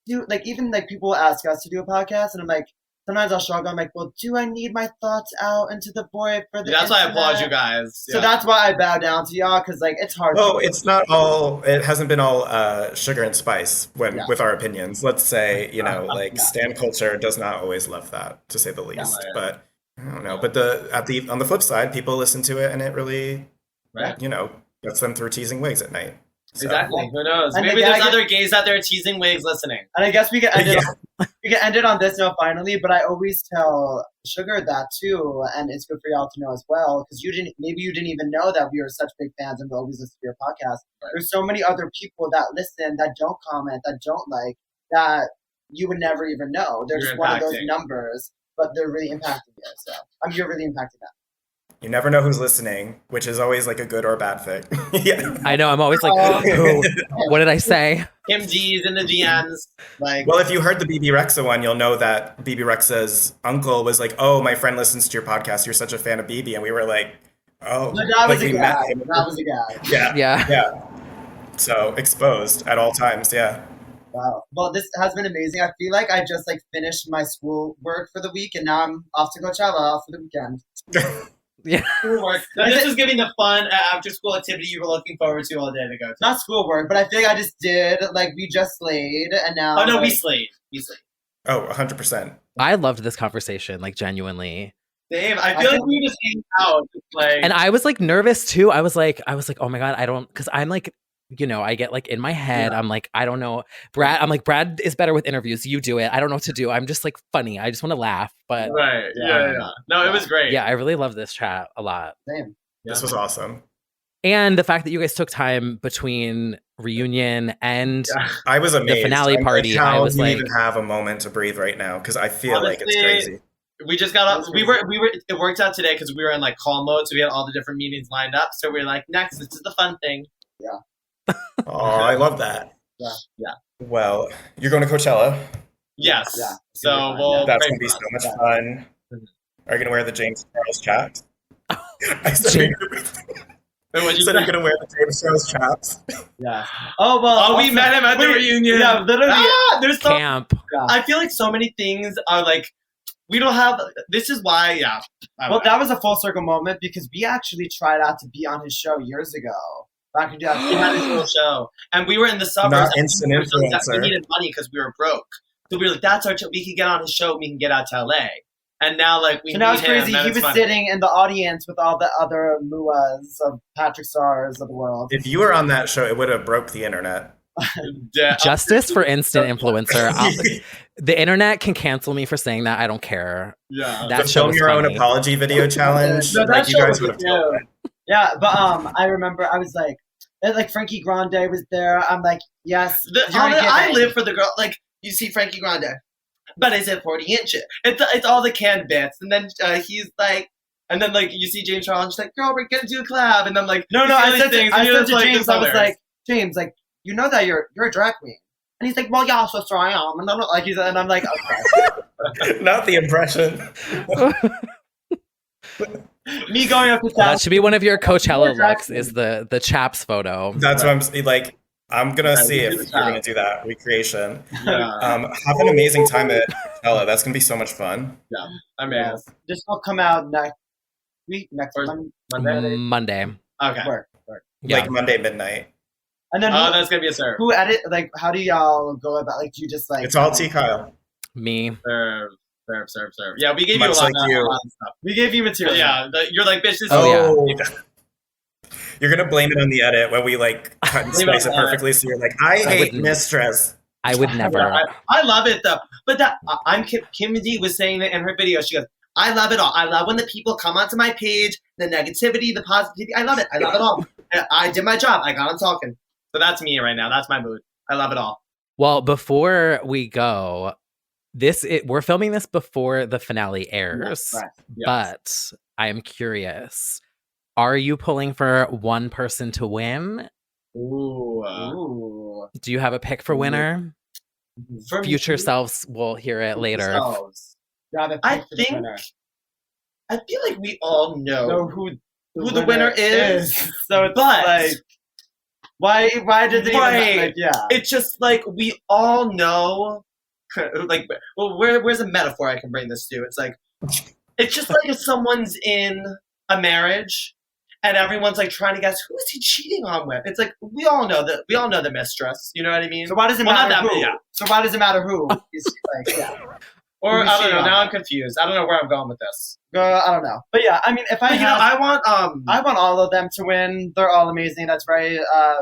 do even people ask us to do a podcast, and I'm like, sometimes I'll struggle. I'm like, well, do I need my thoughts out into the void for the That's why I internet? applaud you guys. So that's why I bow down to y'all, because it's hard. Well, it's not all. It hasn't been all sugar and spice with our opinions. Let's say stan culture does not always love that, to say the least. Yeah. But I don't know. But on the flip side, people listen to it, and it really, gets them through teasing wigs at night. So. Exactly. Who knows? And Maybe there's other gays out there teasing wigs listening. And I guess we can end it on this note finally. But I always tell Sugar that too, and it's good for y'all to know as well, because you didn't even know that we were such big fans and we always listen to your podcast. Right. There's so many other people that listen, that don't comment, that don't like, that you would never even know. They're just one of those numbers, but they're really impacting you. So you're really impacting them. You never know who's listening, which is always like a good or a bad thing. Yeah. I know. I'm always like, what did I say? Kim D's in the DMs. Well, if you heard the Bebe Rexha one, you'll know that Bebe Rexha's uncle was like, "Oh, my friend listens to your podcast. You're such a fan of Bebe," and we were like, "Oh, that was a guy. That was a guy." Yeah. So exposed at all times. Yeah. Wow. Well, this has been amazing. I feel like I just finished my school work for the week, and now I'm off to Coachella for the weekend. Yeah. Schoolwork. This is giving the fun after-school activity you were looking forward to all day to go to. Not schoolwork, but I think I just did. We just slayed, and now. Oh no, we slayed. Oh, 100%. I loved this conversation, genuinely. Same. I feel like we just hang out, And I was nervous too. I was like, oh my god, I don't, because I'm I get in my head, I'm like, I don't know. Brad is better with interviews. You do it. I don't know what to do. I'm just funny. I just want to laugh. But right. Yeah. No, it was great. Yeah, I really love this chat a lot. Same. This was awesome. And the fact that you guys took time between reunion and I was amazed. The finale party. I was like, even have a moment to breathe right now, because I feel like it's crazy. We just got up. We were. It worked out today because we were in call mode, so we had all the different meetings lined up. So we were like, next, this is the fun thing. Yeah. Oh, I love that. Yeah. Well, you're going to Coachella. Yes. Yeah. So that's going to be so much fun. Are you going to wear the James Charles chaps? I said you're going to wear the James Charles chaps. Yeah. Oh well. Oh, we met him at the reunion. Yeah, literally. There's camp. I feel like so many things are we don't have. This is why. Yeah. Well, that was a full circle moment because we actually tried out to be on his show years ago. Back in 2000, he had his little show, and we were in the suburbs. Not instant influencer. We needed money because we were broke, so we were like, "That's our show. We can get on his show. We can get out to LA." And now, we. So now it's crazy. He was sitting in the audience with all the other muas of Patrick Stars of the world. If you were on that show, it would have broke the internet. Justice for instant influencer. The internet can cancel me for saying that. I don't care. Yeah. That the show film was your funny. own apology video challenge. No, that you show guys was would have killed it. Yeah, but I remember I was Frankie Grande was there. I'm like, yes. I live for the girl. You see Frankie Grande, but is it 40 inches? It's all the canned bits, and then he's like. And then you see James Charles, and she's like, "Girl, we're gonna do a collab." And then no, I said to James, I was like, James, you know that you're a drag queen, and he's like, "Well, yeah, so I am," and I'm like, okay. Not the impression. Me going up to town. That should be one of your Coachella looks. Is the chaps photo? That's what I'm gonna see if you're gonna do that recreation. Yeah. Have an amazing time at Coachella. That's gonna be so much fun. Yeah, I mean, this will come out next Monday. Okay. Work. Yeah. Monday midnight. And then that's gonna be a serve. Who edit? How do y'all go about? Do you just It's all T. Kyle. Me. Serve. Yeah, we gave Much you a lot you. of stuff. We gave you material. Yeah, you're like, bitch, this You're gonna blame it on the edit when we cut and slice it perfectly. So you're like, I hate mistress. I would never. I love it though. But Kim D was saying that in her video. She goes, I love it all. I love when the people come onto my page, the negativity, the positivity. I love it. I love it all. I did my job. I got on talking. So that's me right now. That's my mood. I love it all. Well, before we go, we're filming this before the finale airs. Right. Yes. But I am curious. Are you pulling for one person to win? Ooh. Do you have a pick for winner? For Future selves will hear it later. I think. I feel like we all know who the winner is. So it's Why did it Right. even, like, yeah. It's just like we all know, like, well, where's a metaphor I can bring this to? It's like, it's just like if someone's in a marriage and everyone's like trying to guess who is he cheating on with. It's like we all know the mistress. You know what I mean? So why does it Well, not matter that- who? yeah. So why does it matter who? It's like, yeah. Or Who's I don't cheating know. on Now her? I'm confused. I don't know where I'm going with this. I don't know. But yeah, I mean, if I But you know, had, I want all of them to win. They're all amazing. That's very I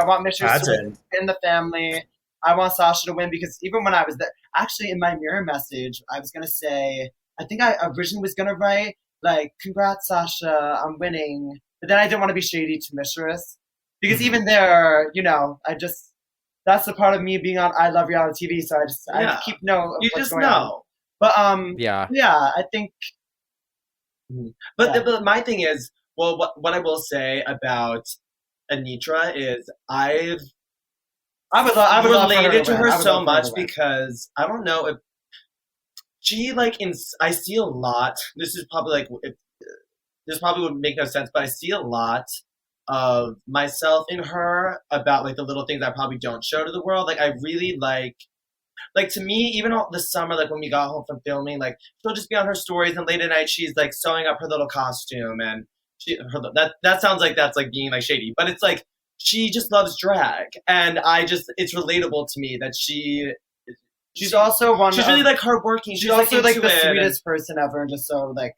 want Mistress to win in the family. I want Sasha to win because even when I was there, actually in my mirror message, I was gonna say, I think I originally was gonna write like, "Congrats, Sasha, on winning," but then I didn't want to be shady to Mistress because even there, that's the part of me being on I Love Reality TV. So I keep know. You what's just going know. on. But Yeah. I think. But my thing is, well, what I will say about Anitra is I would love related to her so much because I don't know if she I see a lot. This is probably this probably would make no sense, but I see a lot of myself in her about like the little things I probably don't show to the world. Like I really like to me, even all this summer, like when we got home from filming, like she'll just be on her stories and late at night she's like sewing up her little costume and that sounds like that's like being like shady, but it's like she just loves drag and it's relatable to me that she's also she's really like hardworking. She's also like the it sweetest person ever and just so like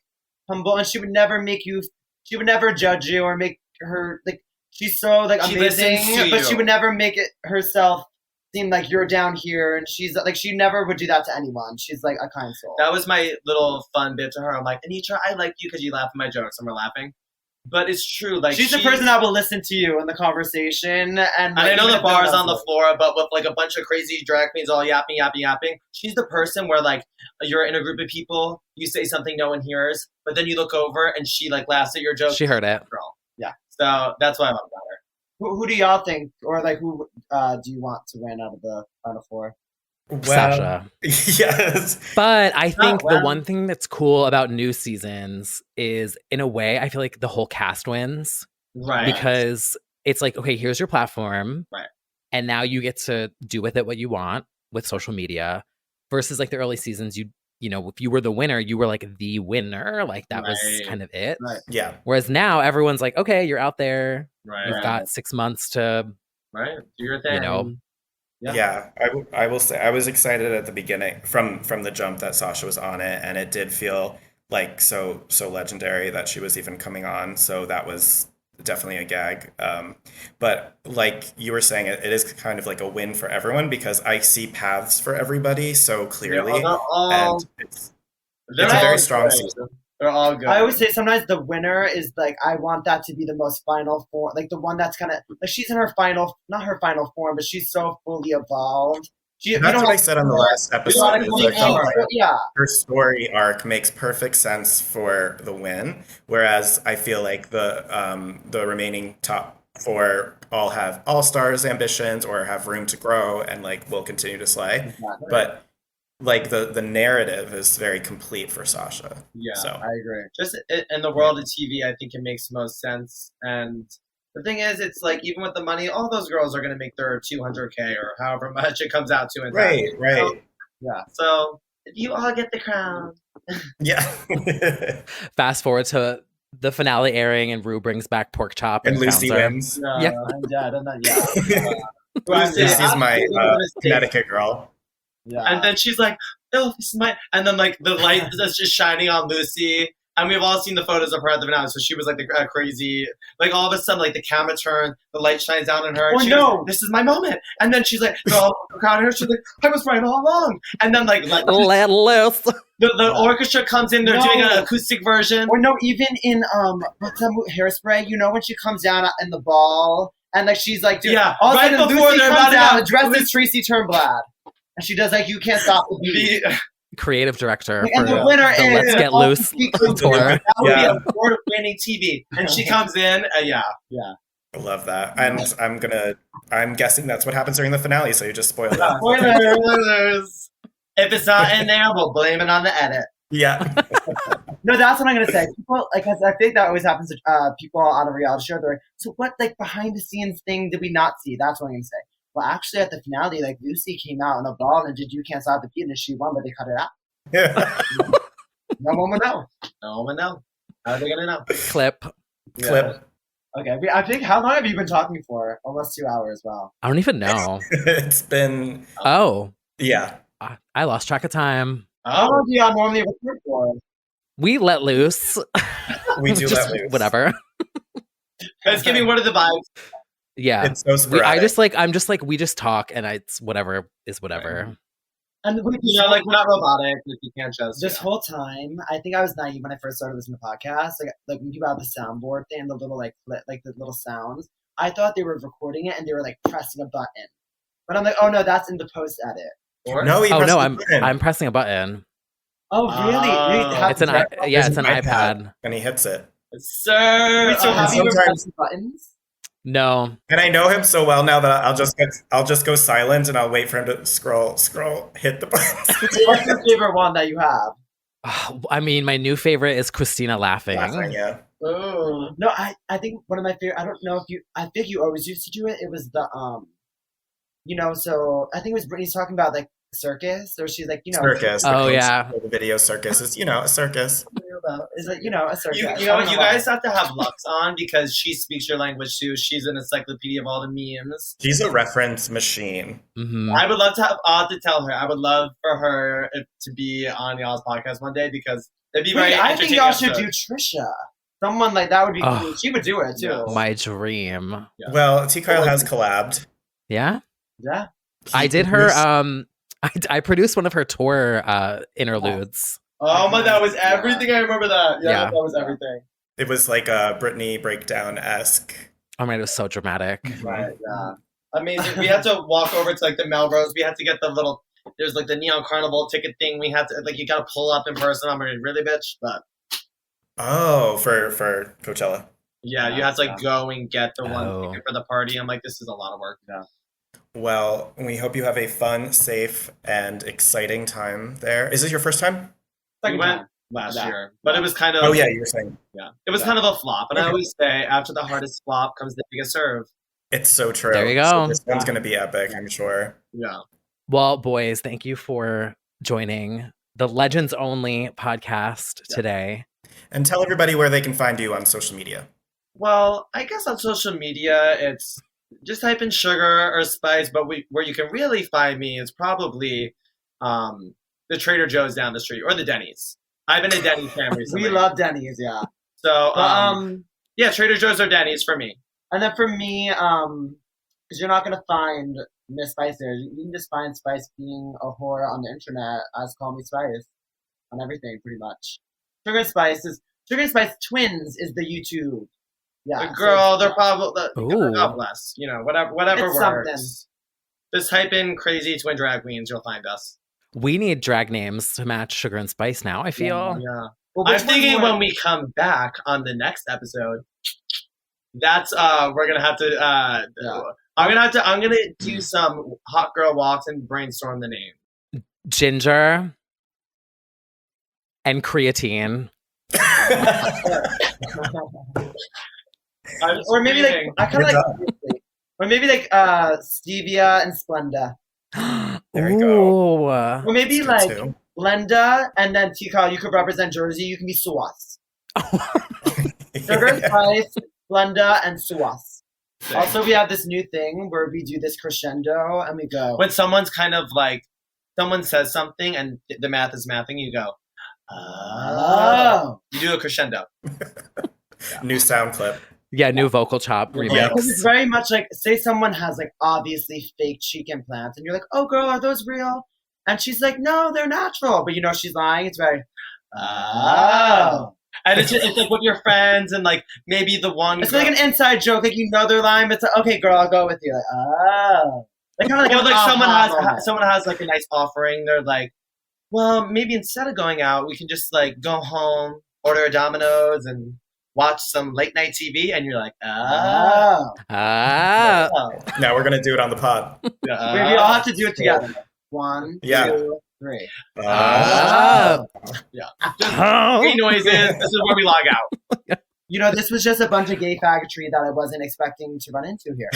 humble, and she would never she would never judge you or make her like she's so like She amazing, listens to but you. she would never make it herself seem like you're down here, and she's like she never would do that to anyone. She's like a kind soul. That was my little fun bit to her. I'm like, Anitra, I like you because you laugh at my jokes and we're laughing. But it's true. Like she's the person that will listen to you in the conversation, and I know even the if no one bar's else on the will. floor, but with like a bunch of crazy drag queens all yapping. She's the person where like you're in a group of people, you say something no one hears, but then you look over and she like laughs at your joke. She heard it. Girl. Yeah. So that's why I love about her. Who do y'all think, or like who do you want to win out of the final four? Well, Sasha. Yes. But I think well. the one thing that's cool about new seasons is, in a way, I feel like the whole cast wins. Right. Because it's like, okay, here's your platform. Right. And now you get to do with it what you want with social media versus like the early seasons, you know, if you were the winner, you were like the winner. Like that was kind of it. Right. Yeah. Whereas now everyone's like, okay, you're out there. Right. You've got 6 months to, Right. Do your thing. you know. Yeah. I will say I was excited at the beginning from the jump that Sasha was on it, and it did feel like so legendary that she was even coming on. So that was definitely a gag. But like you were saying, it is kind of like a win for everyone because I see paths for everybody so clearly, and it's a very strong season. They're all good. I always say sometimes the winner is like I want that to be the most final form, like the one that's kind of like she's in her final, not her final form, but she's so fully evolved. That's what I said on the last episode. Is I felt like her story arc makes perfect sense for the win, whereas I feel like the remaining top four all have all-stars ambitions or have room to grow and like will continue to slay. Exactly. But like the narrative is very complete for Sasha. Yeah, so I agree. Just in the world of TV, I think it makes most sense. And the thing is, it's like even with the money, all those girls are going to make their 200K or however much it comes out to. In right. So, yeah. So you all get the crown. Yeah. Fast forward to the finale airing, and Rue brings back pork chop and Lucy crowns her. wins. No, Yeah. I'm dead. I'm not. Yeah. Lucy's my Connecticut girl. Yeah. And then she's like, "Oh, this is my." And then like the light that's just shining on Lucy, and we've all seen the photos of her at the finale. So she was like the crazy, like all of a sudden, like the camera turns, the light shines down on her. And Oh, she no. goes, "This is my moment." And then she's like, "Oh, crowd her." She's like, "I was right all along." And then like Let loose. the orchestra comes in. They're No. doing an acoustic version. Or no, even in what's that movie, Hairspray? You know when she comes down in the ball and like she's like, dude, Yeah, all of a right sudden before Lucy they're comes about to out dressed as Tracy Turnblad, and she does like, "You can't stop the beat." Creative director And for the winner the is Let's Get Loose tour. That would Yeah. be award-winning TV. And she comes in, yeah. I love that. And I'm guessing that's what happens during the finale, so you just spoiled that. Spoilers. If it's not in there, we'll blame it on the edit. Yeah. No, that's what I'm gonna say. People like, 'cause I think that always happens to people on a reality show. They're like, so what, like, behind the scenes thing did we not see? That's what I'm gonna say. Well, actually, at the finale, like, Lucy came out in a ball and did "You Can't Stop the Beat" and she won, but they cut it out. No one would know. No one would know. How are they gonna know? Clip. Clip. Okay, I think, how long have you been talking for? Almost 2 hours. Wow. I don't even know. It's been, Oh, yeah. I lost track of time. How long do y'all normally record for? We let loose. We do Just let loose. whatever. Guys, give me what are the vibes? Yeah. It's so I'm sporadic. just like, we just talk and it's whatever is whatever. And we, You know, like we're not robotic. Like you can't just. this whole time, I think I was naive when I first started listening to podcasts. Like when people have the soundboard thing, the little like the little sounds. I thought they were recording it and they were like pressing a button. But I'm like, oh no, that's in the post edit. No, he Oh pressed no, the button. I'm pressing a button. Oh really? Oh. It's an iPad. And he hits it. Sir. Wait, so have you ever sometimes- pressed the buttons? No. And I know him so well now that I'll just go silent and I'll wait for him to scroll, hit the buttons. What's your favorite one that you have? I mean, my new favorite is Christina laughing. Yeah. Oh. No, I think one of my favorite. I don't know if you. I think you always used to do it. It was the So I think it was Brittany's talking about like circus, or she's like, Circus. Oh, yeah. The video circus is, a circus. Is like a circus. You know what? You guys have to have Lux on because she speaks your language too. She's an encyclopedia of all the memes. She's a reference machine. Mm-hmm. I would love to have to tell her. I would love for her to be on y'all's podcast one day because it'd be very. I think entertaining y'all should episode. do Trisha. Someone like that would be Oh. cool. She would do it too. Yeah. My dream. Yeah. Well, T. Kyle has collabed. Yeah. Yeah. I did her. I produced one of her tour interludes. Oh my! That was everything. I remember that. Yeah, Yeah. that was everything. It was like a Britney breakdown-esque. Oh my, it was so dramatic. Right. Yeah. Amazing. We had to walk over to like the Melrose. We had to get the little. There's like the Neon Carnival ticket thing. We had to like you got to pull up in person. I'm really bitch, but Oh, for Coachella. yeah, you have to like go and get the one Oh. ticket for the party. I'm like, this is a lot of work. Yeah. Well, we hope you have a fun, safe, and exciting time there. Is this your first time? We Second went time. last Yeah. year, but it was kind of. Oh, yeah, you were saying. Yeah. It was kind of a flop, and I always say after the hardest flop comes the biggest serve. It's so true. There you So go. this one's going to be epic, I'm sure. Yeah. Well, boys, thank you for joining the Legends Only podcast today. And tell everybody where they can find you on social media. Well, I guess on social media, it's just type in sugar or spice, but where you can really find me is probably the Trader Joe's down the street or the Denny's. I've been a Denny's fan recently. We love Denny's, yeah. So, But, yeah, Trader Joe's or Denny's for me. and then for me, because you're not gonna find Miss Spice there. You can just find Spice being a whore on the internet as Call Me Spice on everything, pretty much. Sugar and Spice Twins is the YouTube. Yeah, The girl, so- they're probably, Ooh. God bless. You know, whatever It's works. something. Just type in crazy twin drag queens, you'll find us. We need drag names to match Sugar and Spice now, I feel. Yeah. Well, I'm which one's thinking more- when we come back on the next episode, that's we're gonna have to Yeah. I'm gonna do some hot girl walks and brainstorm the name. Ginger and creatine. I'm or maybe like screaming. I kind of Good like, or maybe like Stevia and Splenda, There you go. Ooh. or maybe That's like good too. Blenda and then Tika. You could represent Jersey. You can be Suwas. Sugar, Spice, Blenda, and Suwas. Also, we have this new thing where we do this crescendo and we go. When someone's kind of like someone says something and the math is mathing, you go, Oh. you do a crescendo. New sound clip. Yeah, new vocal chop remix. Yeah. Because it's very much like, say someone has like obviously fake cheek implants, and you're like, "Oh, girl, are those real?" And she's like, "No, they're natural," but you know she's lying. It's very, oh. And it's like with your friends and like maybe the one. It's like an inside joke, like you know they're lying, but it's like, okay, girl, I'll go with you. Like, oh, like kind of Or like, like an someone aha has moment. someone has like a nice offering. They're like, well, maybe instead of going out, we can just like go home, order a Domino's, and watch some late night TV. And you're like, Oh. Ah. Now we're gonna do it on the pod. We all have to do it together. One, Yeah. 2, 3. Ah. Just gay noises. This is where we log out. You know, this was just a bunch of gay faggotry that I wasn't expecting to run into here.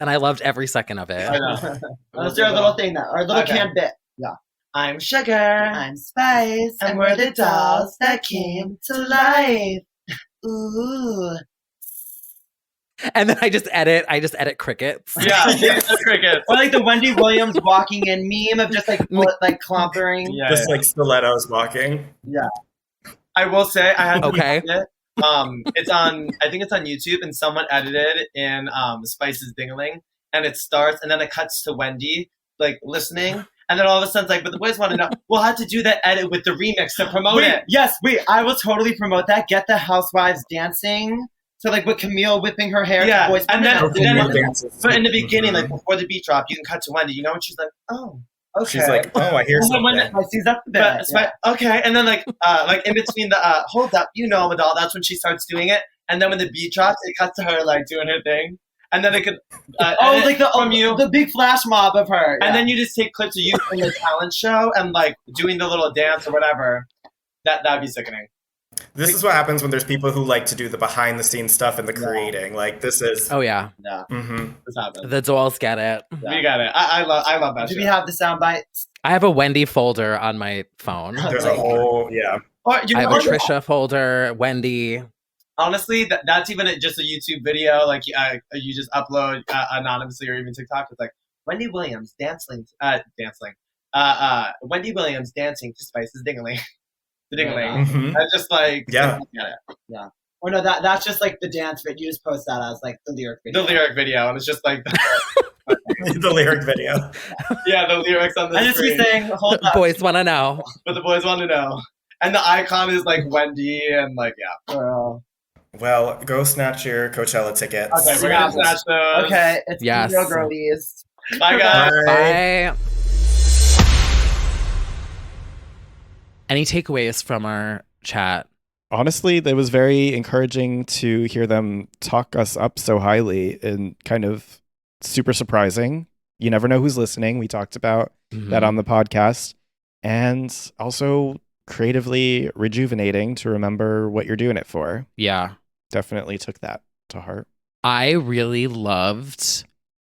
And I loved every second of it. I know. Let's do our little thing now. Our little canned bit. Yeah. I'm Sugar. I'm Spice. And we're the dolls that came to life. Ooh. And then I just edit crickets. Yeah, the crickets. Or like the Wendy Williams walking in meme of just like clompering. Yeah, Just like stilettos walking. Yeah. I will say I had to Okay. edit it. I think it's on YouTube, and someone edited in Spice's Dingling, and it starts, and then it cuts to Wendy like listening, and then all of a sudden it's like, but the boys want to know. We'll have to do that edit with the remix to promote it. Yes, I will totally promote that. Get the housewives dancing. So like with Camille whipping her hair. Yeah, boys and then, but in the Mm-hmm. beginning, like before the beat drop, you can cut to Wendy, you know, and she's like, oh, okay. She's like, oh, I hear And then when something. She's up the bed. but okay, and then like in between the hold up, you know, Madal, that's when she starts doing it, and then when the beat drops, it cuts to her like doing her thing, and then it could like the big flash mob of her, and then you just take clips of you from the talent show and like doing the little dance or whatever. That'd be sickening. This is what happens when there's people who like to do the behind the scenes stuff and the creating. Like this is. Oh yeah. Yeah, Mhm. this happens. The dolls get it. We got it. I love that. Do show. we have the sound bites? I have a Wendy folder on my phone. There's a whole Or, you I know have a what? Trisha folder, Wendy. Honestly, that's even just a YouTube video. Like you just upload anonymously or even TikTok. It's like Wendy Williams dancing. Wendy Williams dancing to Spice's Dingling. The Dingling. Mhm. I just like Yeah. Yeah. Or no, that's just like the dance bit. You just post that as like the lyric video. the lyric video, and it's just like the lyric video. yeah, the lyrics on the I just screen. be saying, hold up. Boys want to know. But the boys want to know. And the icon is like Wendy, and like Girl. Well, go snatch your Coachella tickets. Okay, we're gonna snatch those. Okay, it's Yes. real girlies. Bye guys. Bye. Any takeaways from our chat? Honestly, it was very encouraging to hear them talk us up so highly and kind of super surprising. You never know who's listening. We talked about that on the podcast. And also creatively rejuvenating to remember what you're doing it for. Yeah. Definitely took that to heart. I really loved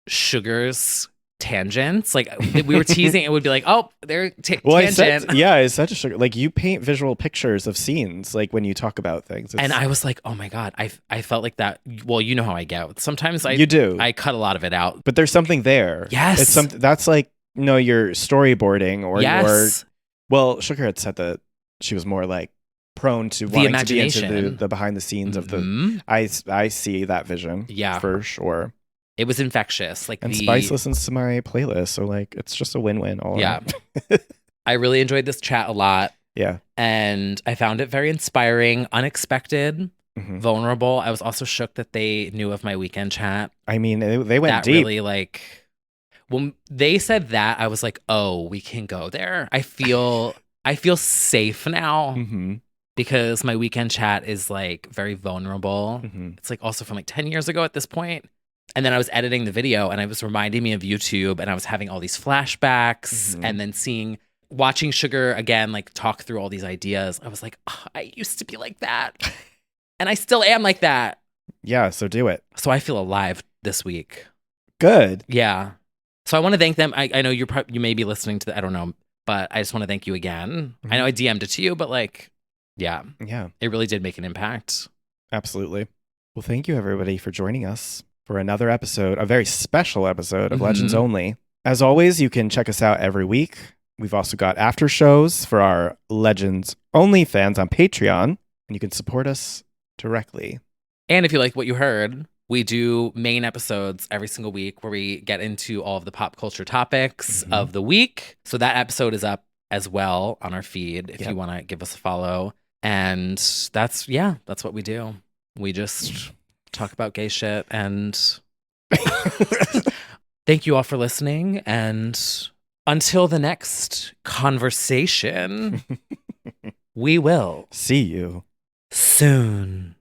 Sugar's tangents. Like we were teasing, it would be like, oh, they're tangent. It's such a sugar. Like you paint visual pictures of scenes, like when you talk about things. And I was like, oh my God, I felt like that. Well, you know how I get. Sometimes you do. I cut a lot of it out. But there's something there. Yes. It's something that's like, your storyboarding or Yes. well, Sugar had said that she was more like prone to wanting to be into imagination. the behind the scenes of the Mhm. I see that vision. Yeah. For sure. It was infectious. Like And Spice listens to my playlist, so like it's just a win-win all around. I really enjoyed this chat a lot. Yeah. And I found it very inspiring, unexpected, Mhm. vulnerable. I was also shook that they knew of my weekend chat. I mean, they went That deep. really like when they said that, I was like, oh, we can go there. I feel safe now Mm-hmm. because my weekend chat is like very vulnerable. Mm-hmm. It's like also from like 10 years ago at this point. And then I was editing the video and I was reminding me of YouTube and I was having all these flashbacks Mhm. and then watching Sugar again, like talk through all these ideas. I was like, oh, I used to be like that. And I still am like that. Yeah, so do it. So I feel alive this week. Good. Yeah. So I want to thank them. I know you may be listening to I don't know, but I just want to thank you again. I know I DM'd it to you, but like, yeah, Yeah, it really did make an impact. absolutely. Well, thank you everybody for joining us for another episode, a very special episode of Mhm. Legends Only. As always, you can check us out every week. We've also got after shows for our Legends Only fans on Patreon, and you can support us directly. And if you like what you heard, we do main episodes every single week where we get into all of the pop culture topics Mhm. of the week. So that episode is up as well on our feed if Yep. you want to give us a follow. And that's what we do. We just talk about gay shit and thank you all for listening. And until the next conversation, we will See you soon.